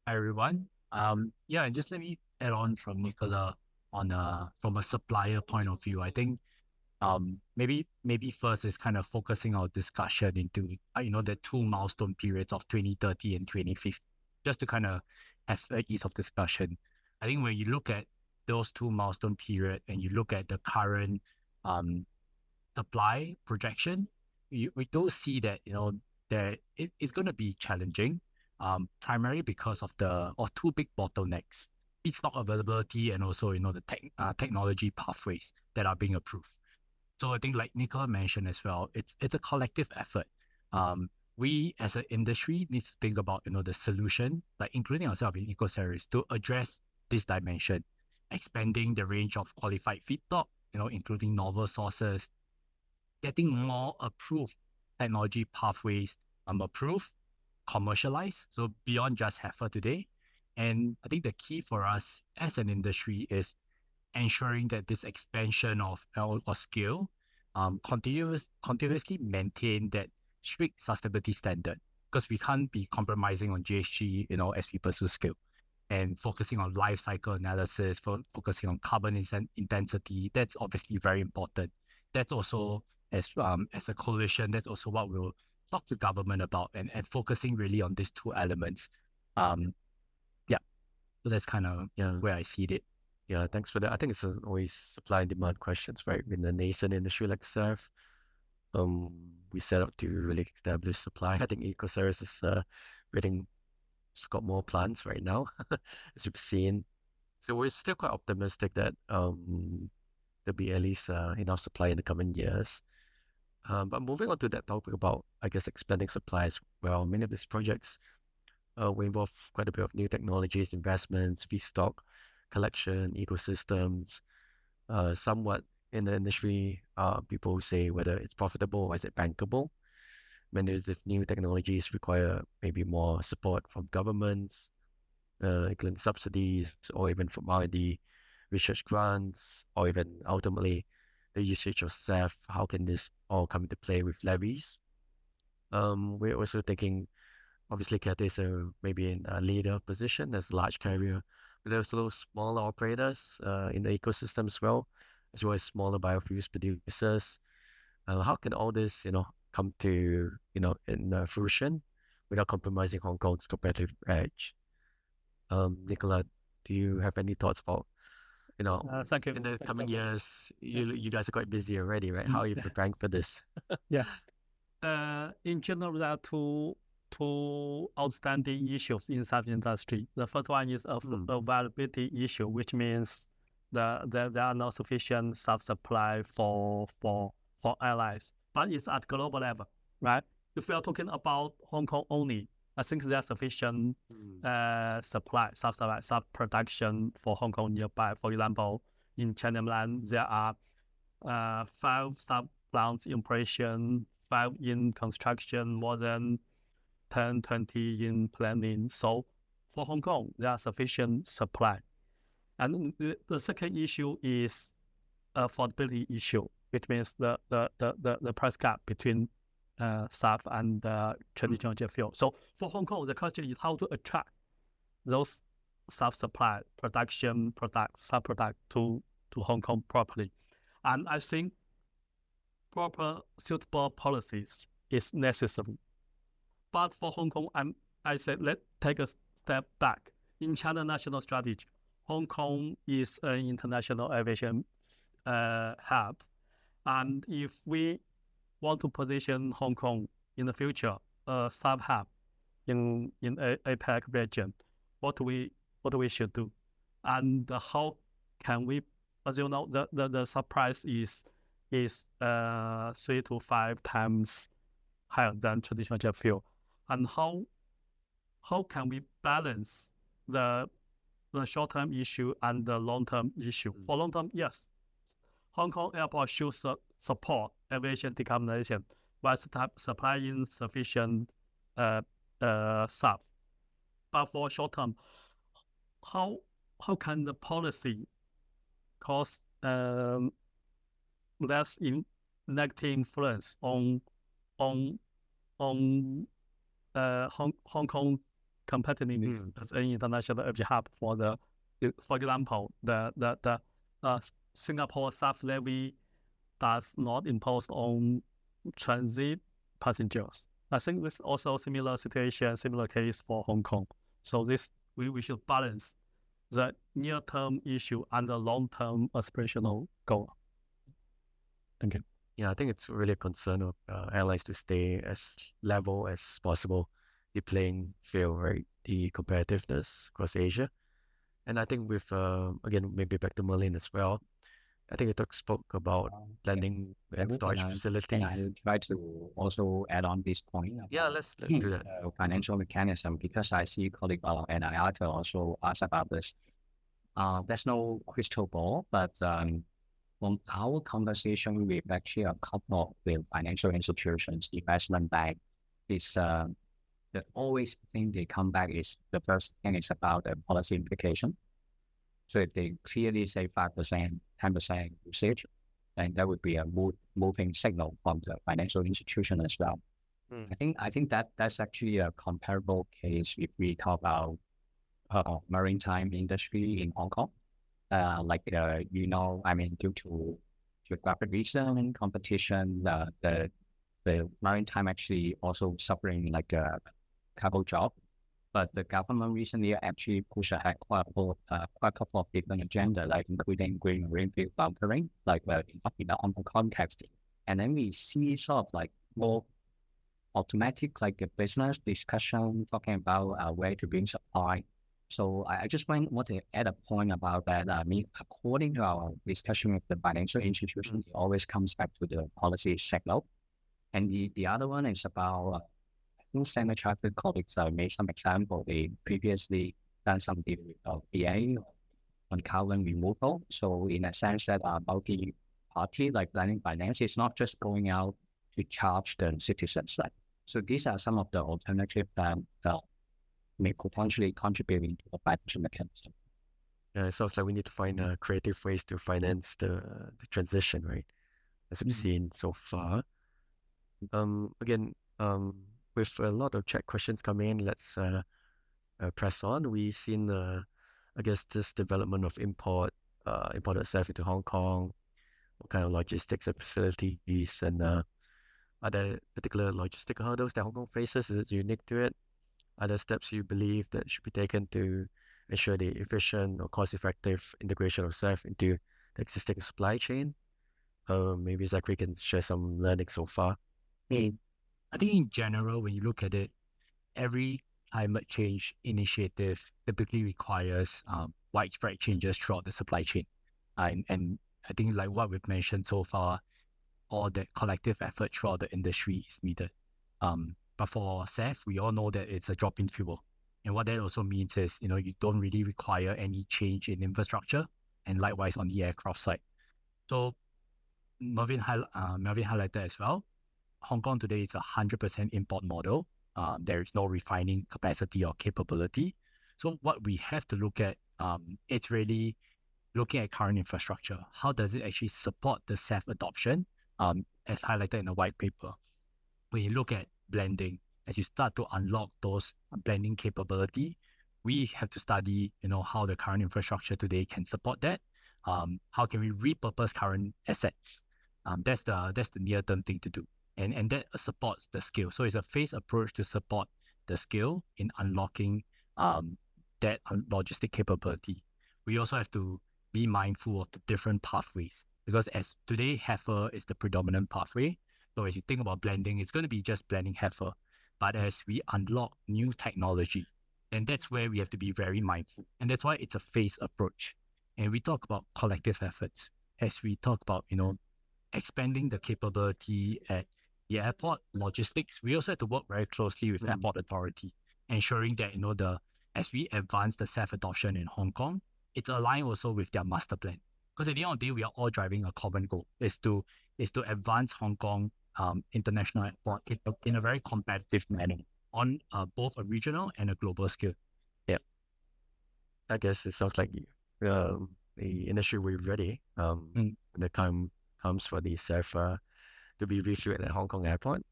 Hi everyone. Yeah, and just let me add on from Nicola on from a supplier point of view. I think maybe first is kind of focusing our discussion into the two milestone periods of 2030 and 2050, just to kind of have an ease of discussion. I think when you look at those two milestone period and you look at the current supply projection, we do see that that it's going to be challenging, primarily because of two big bottlenecks: feedstock availability and also the technology pathways that are being approved. So I think, like Nicola mentioned as well, it's a collective effort. We as an industry need to think about the solution, like including ourselves in Ecoceres, to address this dimension, expanding the range of qualified feedstock, including novel sources, getting more approved technology pathways approved, commercialized, so beyond just HEFA today. And I think the key for us as an industry is ensuring that this expansion of our scale continuously maintain that strict sustainability standard, because we can't be compromising on GHG as we pursue scale, and focusing on life cycle analysis, focusing on carbon intensity. That's obviously very important. That's also, as a coalition, that's also what we'll talk to government about, and focusing really on these two elements. So that's kind of where I see it. Yeah, thanks for that. I think it's always supply and demand questions, right? In the nascent industry like SAF, we set out to really establish supply. I think Ecoceres is really got more plants right now, as we've seen. So we're still quite optimistic that there'll be at least enough supply in the coming years. But moving on to that topic about, I guess, expanding supply as well, many of these projects will involve quite a bit of new technologies, investments, feedstock collection, ecosystems. Somewhat in the industry, people say whether it's profitable or is it bankable. Many of these new technologies require maybe more support from governments, including subsidies, or even from R&D research grants, or even ultimately the usage of SAF. How can this all come into play with levies? We're also thinking, obviously, Cathay is maybe in a leader position as a large carrier, but there's also smaller operators in the ecosystem as well as smaller biofuels producers. How can all this, come to, in fruition without compromising Hong Kong's competitive edge? Nicola, do you have any thoughts about, Thank you. in the coming years, you guys are quite busy already, right? How are you preparing for this? Yeah. In general, there are two outstanding issues in SAF industry. The first one is availability issue, which means there are not sufficient SAF supply for airlines, but it's at global level, right? If we are talking about Hong Kong only, I think there's sufficient supply, SAF production for Hong Kong nearby. For example, in China Mainland, there are 5 SAF plants in operation, 5 in construction, more than 10, 20 in planning. So for Hong Kong, there are sufficient supply. And the second issue is affordability issue, which means the price gap between SAF and traditional jet fuel. So for Hong Kong, the question is how to attract those SAF supply SAF product to Hong Kong properly. And I think proper suitable policies is necessary. But for Hong Kong, I said, let's take a step back. In China national strategy, Hong Kong is an international aviation hub. And if we want to position Hong Kong in the future, a SAF hub in APAC region, what we should do? And how can we, as you know, the SAF price is 3 to 5 times higher than traditional jet fuel. And how can we balance the short-term issue and the long-term issue? For long-term, yes, Hong Kong Airport should support aviation decarbonization by supplying sufficient SAF. But for short term, how can the policy cause less negative influence on Hong Kong competitiveness as an international aviation hub? For example, the Singapore SAF levy does not impose on transit passengers. I think this is also similar situation, similar case for Hong Kong. So this we should balance the near-term issue and the long-term aspirational goal. Thank you. Yeah, I think it's really a concern of airlines to stay as level as possible, the playing field, right? The competitiveness across Asia. And I think with, again, maybe back to Merlin as well, I think it spoke about blending and storage facilities. And I will try to also add on this point. Yeah, let's do that. Financial mechanism, because I see colleague and I also asked about this. There's no crystal ball, but from our conversation with actually a couple of the financial institutions, investment bank, is the always thing they come back is the first thing is about the policy implication. So if they clearly say 5%, 10% usage, then that would be a moving signal from the financial institution as well. I think that's actually a comparable case if we talk about maritime industry in Hong Kong. Due to geographic reason, competition, the maritime actually also suffering like a cargo job. But the government recently actually pushed ahead quite a couple of different agenda, like including green marine fuel bunkering, like in the Hong Kong context. And then we see sort of like more automatic, like a business discussion talking about where to bring supply. So I just want to add a point about that. I mean, according to our discussion with the financial institution, it always comes back to the policy signal. And the other one is about, I think Standard Chartered colleagues made some example. They previously done some deal with BA on carbon removal. So in a sense that multi-party like planning finance is not just going out to charge the citizens. So these are some of the alternatives that may potentially contribute to the financial mechanism. Yeah, it sounds like we need to find creative ways to finance the transition, right? As we've seen so far. Again, with a lot of chat questions coming in, let's press on. We've seen, I guess, this development of imported SAF into Hong Kong, what kind of logistics and facilities, and are there particular logistical hurdles that Hong Kong faces? Is it unique to it? Are there steps you believe that should be taken to ensure the efficient or cost-effective integration of SAF into the existing supply chain? Maybe Zachary can share some learning so far. I think in general, when you look at it, every climate change initiative typically requires widespread changes throughout the supply chain. And I think like what we've mentioned so far, all the collective effort throughout the industry is needed. But for SAF, we all know that it's a drop-in fuel. And what that also means is, you don't really require any change in infrastructure, and likewise on the aircraft side. So Mervyn highlighted as well, Hong Kong today is a 100% import model. There is no refining capacity or capability. So what we have to look at, it's really looking at current infrastructure. How does it actually support the SAF adoption, as highlighted in the white paper? When you look at blending, as you start to unlock those blending capability, we have to study, how the current infrastructure today can support that. How can we repurpose current assets? That's the near-term thing to do. And that supports the scale. So it's a phased approach to support the scale in unlocking that logistic capability. We also have to be mindful of the different pathways, because as today, heifer is the predominant pathway. So as you think about blending, it's going to be just blending heifer. But as we unlock new technology, and that's where we have to be very mindful. And that's why it's a phased approach. And we talk about collective efforts. As we talk about, expanding the capability at the airport logistics, we also have to work very closely with airport authority, ensuring that, as we advance the SAF adoption in Hong Kong, it's aligned also with their master plan. Because at the end of the day, we are all driving a common goal, is to advance Hong Kong International Airport in a very competitive manner on both a regional and a global scale. I guess it sounds like the industry will be ready when the time comes for the SAF to be refueled at Hong Kong airport.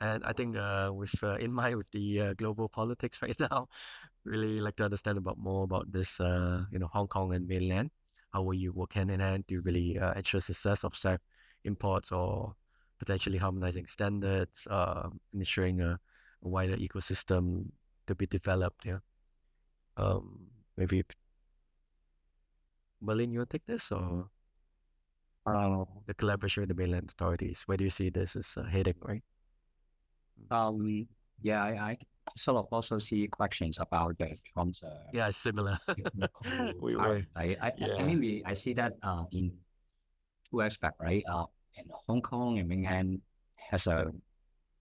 And I think with in mind with the global politics right now, really like to understand more about this, Hong Kong and mainland. How will you work hand in hand to really ensure success of SAF imports or potentially harmonizing standards, ensuring a wider ecosystem to be developed? Yeah. Maybe Merlin, you want to take this, or the collaboration with the mainland authorities? Where do you see this is heading, right? Yeah, I sort of also see questions about the Trump's Yeah, similar. We tariff, were. right? I Yeah. mean, I see that in two aspects, right? And Hong Kong and mainland has a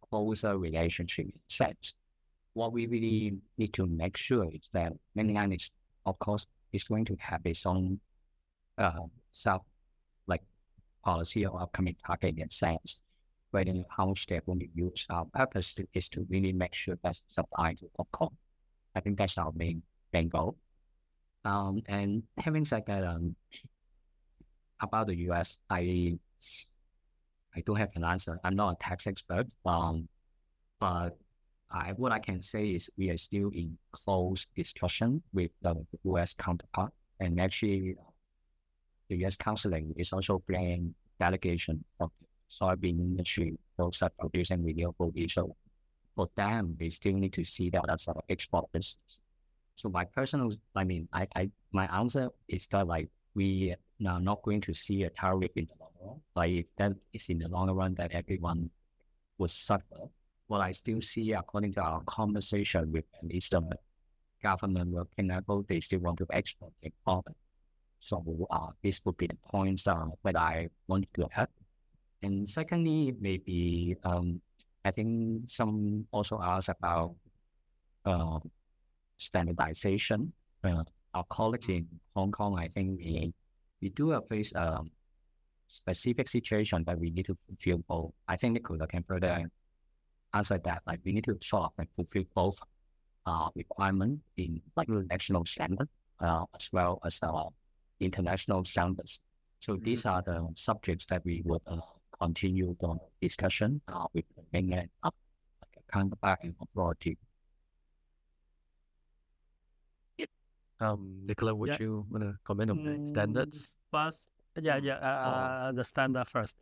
closer relationship in sense. What we really need to make sure is that mainland is, of course, is going to have its own self like policy or upcoming target in sense, but in how much they're going to use. Our purpose is to really make sure that's supplied to Hong Kong. I think that's our main goal. And having said that, about the US, I don't have an answer. I'm not a tax expert, but what I can say is we are still in close discussion with the US counterpart, and actually the US counseling is also bringing delegation of the soybean industry, those are producing renewable diesel. For them, they still need to see that as an export business. So my personal, my answer is that like we are not going to see a tariff in the long run. Like if that is in the long run, that everyone would suffer. What I still see, according to our conversation with at least the government working level, they still want to export their product. So this would be the points that I wanted to add. And secondly, maybe I think some also asked about standardization. Our colleagues in Hong Kong, I think we do face a specific situation that we need to fulfill both. I think Nicola can further answer that. Like we need to sort of fulfill both requirement in like national standard as well as international standards. So these are the subjects that we would continue the discussion with the mainland counterpart and authority. Nicola, would you want to comment on the standards? First, the standard first.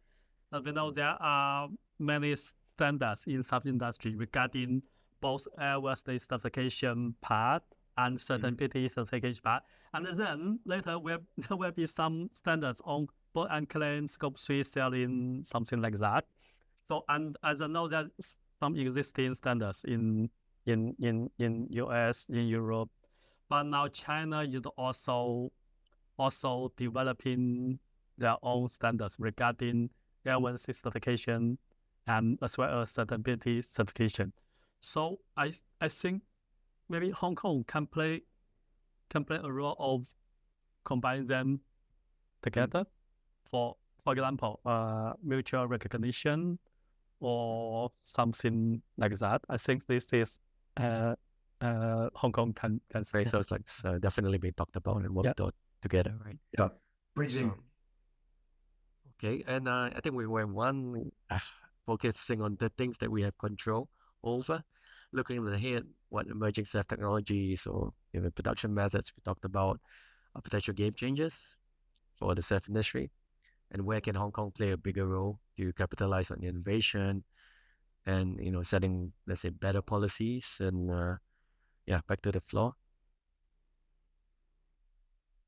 We know there are many standards in sub-industry regarding both airworthiness certification part and sustainability certification part. And then later there will be some standards on board and claim, scope 3 selling, something like that. So, and as I know, there's some existing standards in US, in Europe, but now China is also developing their own standards regarding airworthiness certification and as well as sustainability certification. So I think maybe Hong Kong can play a role of combining them together. For example, mutual recognition or something like that. I think this is Hong Kong can say. So it's like definitely be talked about and worked out together, right? Yeah, bridging. Okay, and I think we were focusing on the things that we have control over, looking ahead, what emerging SAF technologies or production methods we talked about, potential game changers for the SAF industry, and where can Hong Kong play a bigger role to capitalize on innovation and setting, let's say, better policies. And back to the floor.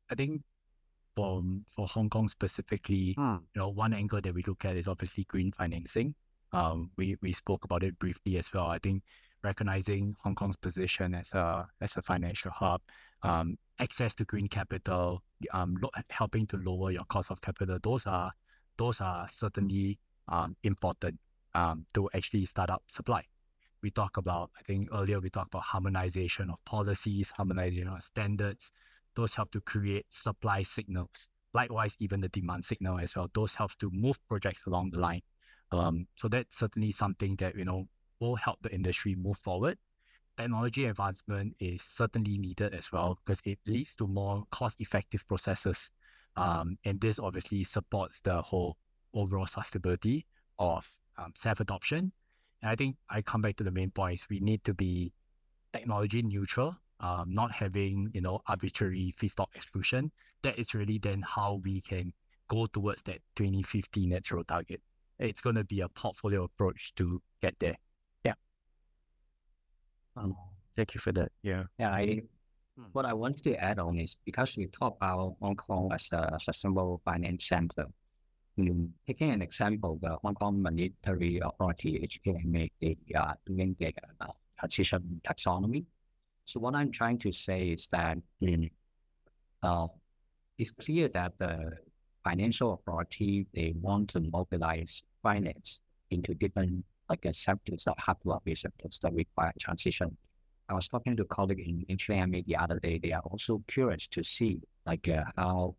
I think for Hong Kong specifically, one angle that we look at is obviously green financing. We spoke about it briefly as well. I think recognizing Hong Kong's position as a financial hub, access to green capital, helping to lower your cost of capital, those are certainly important to actually start up supply. We talk about, I think earlier we talked about harmonization of policies, harmonization of standards. Those help to create supply signals. Likewise, even the demand signal as well. Those help to move projects along the line. So that's certainly something that will help the industry move forward. technology advancement is certainly needed as well because it leads to more cost-effective processes. And this obviously supports the whole overall sustainability of SAF adoption. And I think I come back to the main points. We need to be technology neutral, not having, arbitrary feedstock exclusion. That is really then how we can go towards that 2050 net zero target. It's going to be a portfolio approach to get there. Yeah. Thank you for that. Yeah. What I want to add on is because we talk about Hong Kong as a sustainable finance center. Taking an example, the Hong Kong Monetary Authority, HKMA, they are doing the transition taxonomy. So what I'm trying to say is that it's clear that the financial authority, they want to mobilize finance into different sectors that have to be sectors that require transition. I was talking to a colleague in HKMA the other day. They are also curious to see how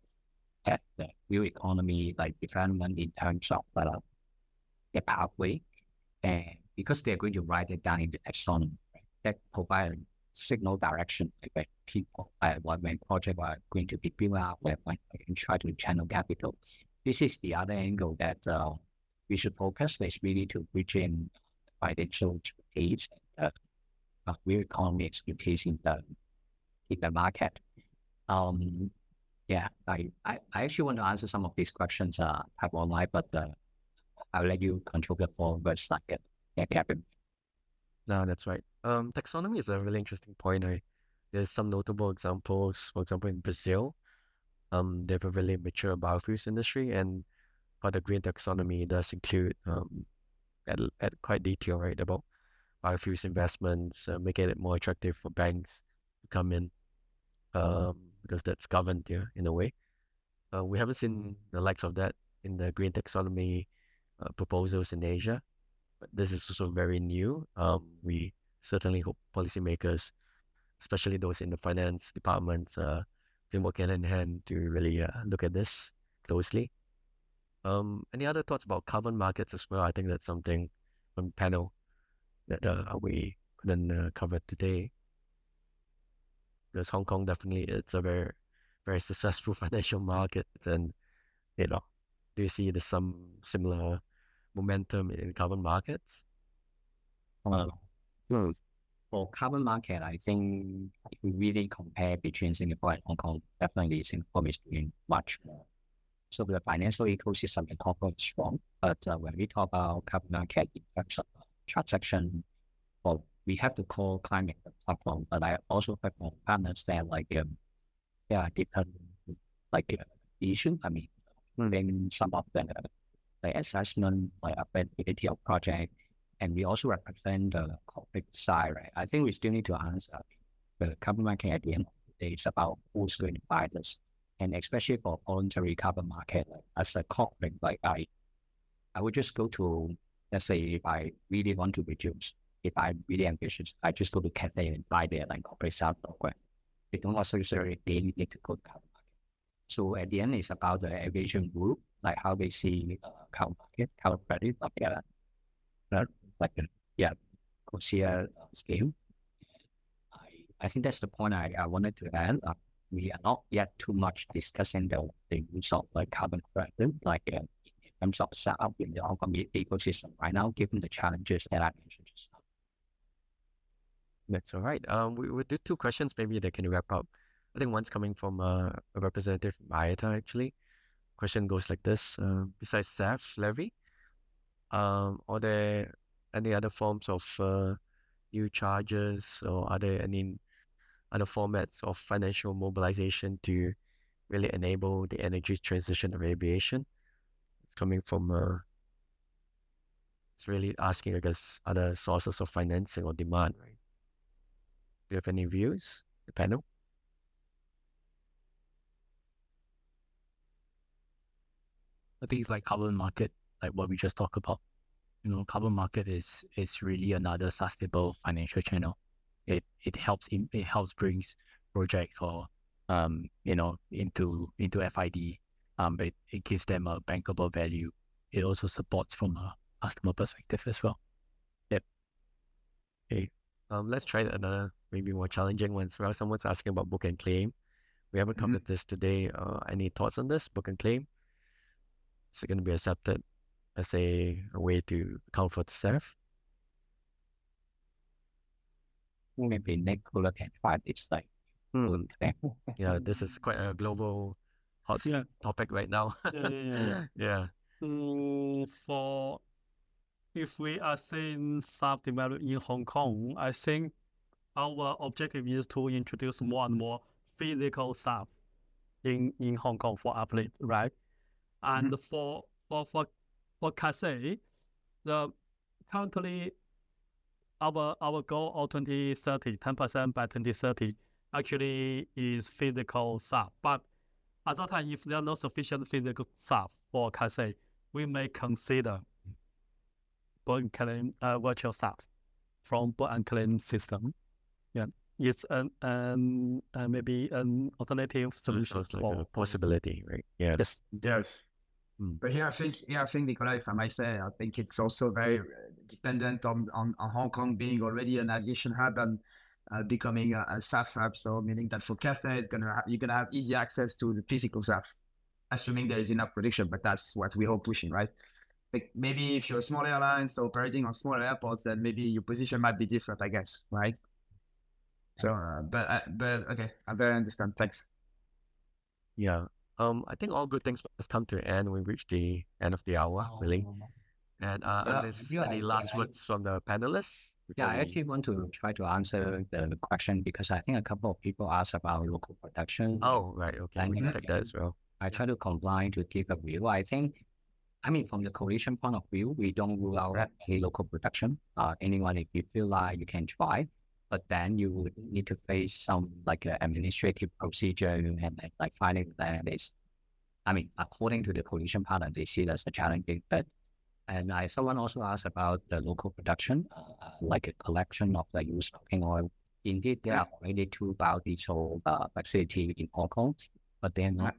at the real economy development in terms of the pathway, and because they're going to write it down in the taxonomy, that provide signal direction like people when projects are going to be built out, when they can try to channel capital. This is the other angle that we should focus. Is really to bridge in financial expertise, real economy expertise in the market. Yeah, I actually want to answer some of these questions type online, but I'll let you contribute for first. No, that's right. Taxonomy is a really interesting point. There's some notable examples. For example, in Brazil, they have a really mature biofuels industry, and for the green taxonomy, it does include at quite detail, right, about biofuels investments, making it more attractive for banks to come in. Because that's governed in a way. We haven't seen the likes of that in the green taxonomy proposals in Asia, but this is also very new. We certainly hope policymakers, especially those in the finance departments, can work hand in hand to really look at this closely. Any other thoughts about carbon markets as well? I think that's something on panel that we couldn't cover today. Because Hong Kong definitely it's a very, very successful financial market, and do you see there's some similar momentum in carbon markets? For carbon market, I think if we really compare between Singapore and Hong Kong, definitely Singapore is doing much more. So the financial ecosystem in Hong Kong is strong, but when we talk about carbon market in terms of transaction, we have to call climate the platform, but I also have partners that different issue. I mean, then some of the assessment, availability of project, and we also represent the corporate side, right? I think we still need to answer the carbon market at the end of the day. It's about who's going to buy this, and especially for voluntary carbon market, as a corporate, I would just go to, let's say, if I really want to reduce. If I'm really ambitious, I just go to Cathay and buy their corporate SAF program. They don't necessarily need to go to carbon market. So at the end, it's about the aviation group, how they see carbon market, carbon credit, Ecoceres scheme. I think that's the point I wanted to add. We are not yet too much discussing the use of carbon credit, in terms of SAF in the Hong Kong ecosystem right now, given the challenges that I mentioned just now. That's all right. We'll do two questions maybe that can wrap up. I think one's coming from a representative from IATA actually. Question goes like this. Besides SAF levy, are there any other forms of new charges, or are there any other formats of financial mobilization to really enable the energy transition of aviation? It's coming from it's really asking, I guess, other sources of financing or demand, right? Do you have any views, the panel? I think it's carbon market, what we just talked about. Carbon market is really another sustainable financial channel. It helps brings projects or into FID. It gives them a bankable value. It also supports from a customer perspective as well. Yep. Okay. Let's try another maybe more challenging one. So someone's asking about book and claim. We haven't covered this today. Any thoughts on this book and claim? Is it going to be accepted as a way to account for the SAF? Maybe Nicola can find it's like Yeah, this is quite a global hot topic right now. Yeah. For if we are saying SAF development in Hong Kong, I think our objective is to introduce more and more physical SAF in Hong Kong for uplift, right? And for Cathay, the currently our goal of 2030, 10% by 2030, actually is physical SAF. But at that time, if there are no sufficient physical SAF for Cathay, we may consider book and claim virtual SAF from book and claim system. Yeah, it's maybe an alternative solution. So it's like a possibility, right? Yeah. Yes. Yes. But here I think, Nicola, if I might say, I think it's also very dependent on Hong Kong being already an aviation hub and becoming a SAF hub. So meaning that for Cathay, you're gonna have easy access to the physical SAF, assuming there is enough production. But that's what we're all pushing, right? Like maybe if you're a small airline, so operating on smaller airports, then maybe your position might be different, I guess, right? So, but okay, I very understand. Thanks. Yeah. I think all good things must come to an end. We reached the end of the hour, really. And unless any last words from the panelists? Yeah, I actually want to try to answer the question because I think a couple of people asked about local production. Oh, right. Okay, we can take that as well. I try to comply to give a view. I mean, from the coalition point of view, we don't rule out any local production. Anyone, if you feel like you can try, but then you would need to face some like administrative procedure and like finding that is, I mean, according to the coalition partner, they see it as a challenging bit. And someone also asked about the local production, like a collection of the used cooking oil. Indeed, there are already two biodiesel facilities in Hong Kong, but they're not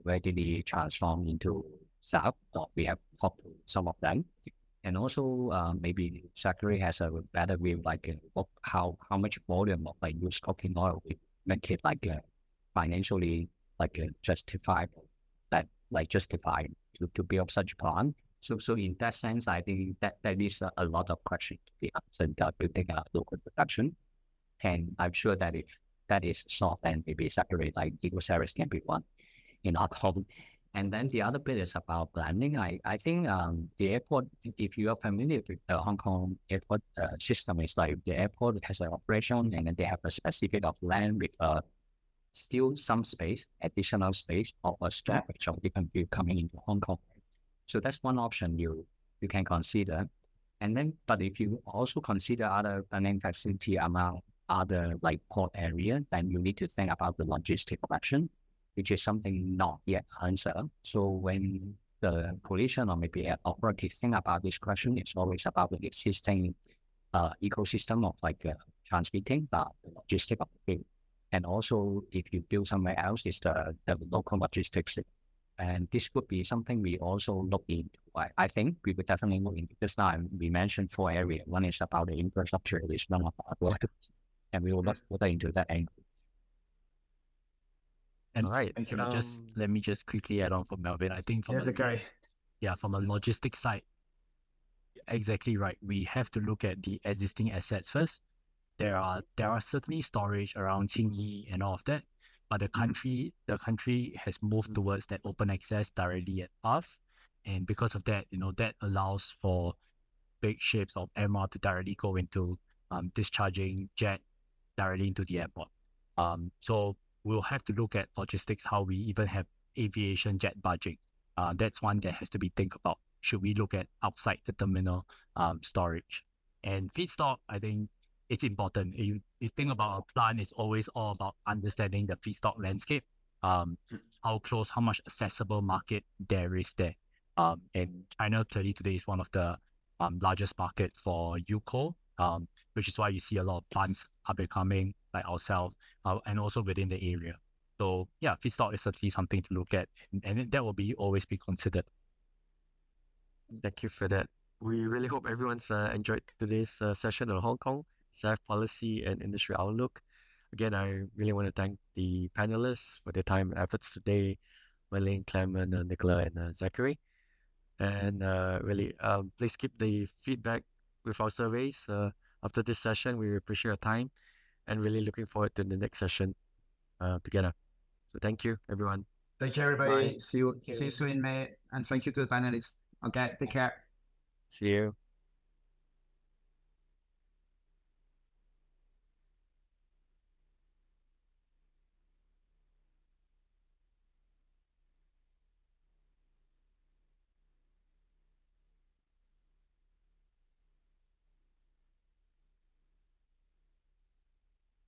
readily transformed into SAF. We have talked to some of them. And also, maybe Zachary has a better view, like how much volume of like used cooking oil we make it like financially like justified to build such plant. So in that sense, I think that is a lot of questions to be answered building a local production. And I'm sure that if that is solved, then maybe Zachary like Ecoceres can be one in Hong Kong. And then the other bit is about blending. I think the airport, if you are familiar with the Hong Kong airport system, is like the airport has an operation and then they have a specific of land with still some space, additional space of a storage of different fuel coming into Hong Kong. So that's one option you can consider. And then, but if you also consider other blending facility among other like port area, then you need to think about the logistic option, which is something not yet answered. So when the coalition or maybe authorities think about this question, it's always about the existing ecosystem of like transmitting the logistic of the fuel. And also, if you build somewhere else, it's the local logistics. And this would be something we also look into. I think we would definitely look into this time. We mentioned 4 areas. One is about the infrastructure, which is one of our work, and we will look further into that angle. And right, let me just quickly add on for Melvin. I think from from a logistics side, exactly right. We have to look at the existing assets first. There are certainly storage around Qingyi and all of that, but the country has moved towards that open access directly at path, and because of that, that allows for big ships of MR to directly go into discharging jet directly into the airport. So we'll have to look at logistics, how we even have aviation jet budget. That's one that has to be think about. Should we look at outside the terminal storage? And feedstock, I think it's important. You think about a plant, it's always all about understanding the feedstock landscape, how close, how much accessible market there is there. And China clearly today is one of the largest market for UCO, which is why you see a lot of plants are becoming like ourselves, and also within the area. So yeah, feedstock is certainly something to look at, and that will always be considered. Thank you for that. We really hope everyone's enjoyed today's session on Hong Kong SAF policy and industry outlook. Again, I really want to thank the panelists for their time and efforts today, Marlene, Clement, Nicola, and Zachary. And really, please keep the feedback with our surveys. After this session, we appreciate your time and really looking forward to the next session together. So thank you, everyone. Thank you, everybody. Bye. See you soon in May. And thank you to the panelists. Okay, take care. See you.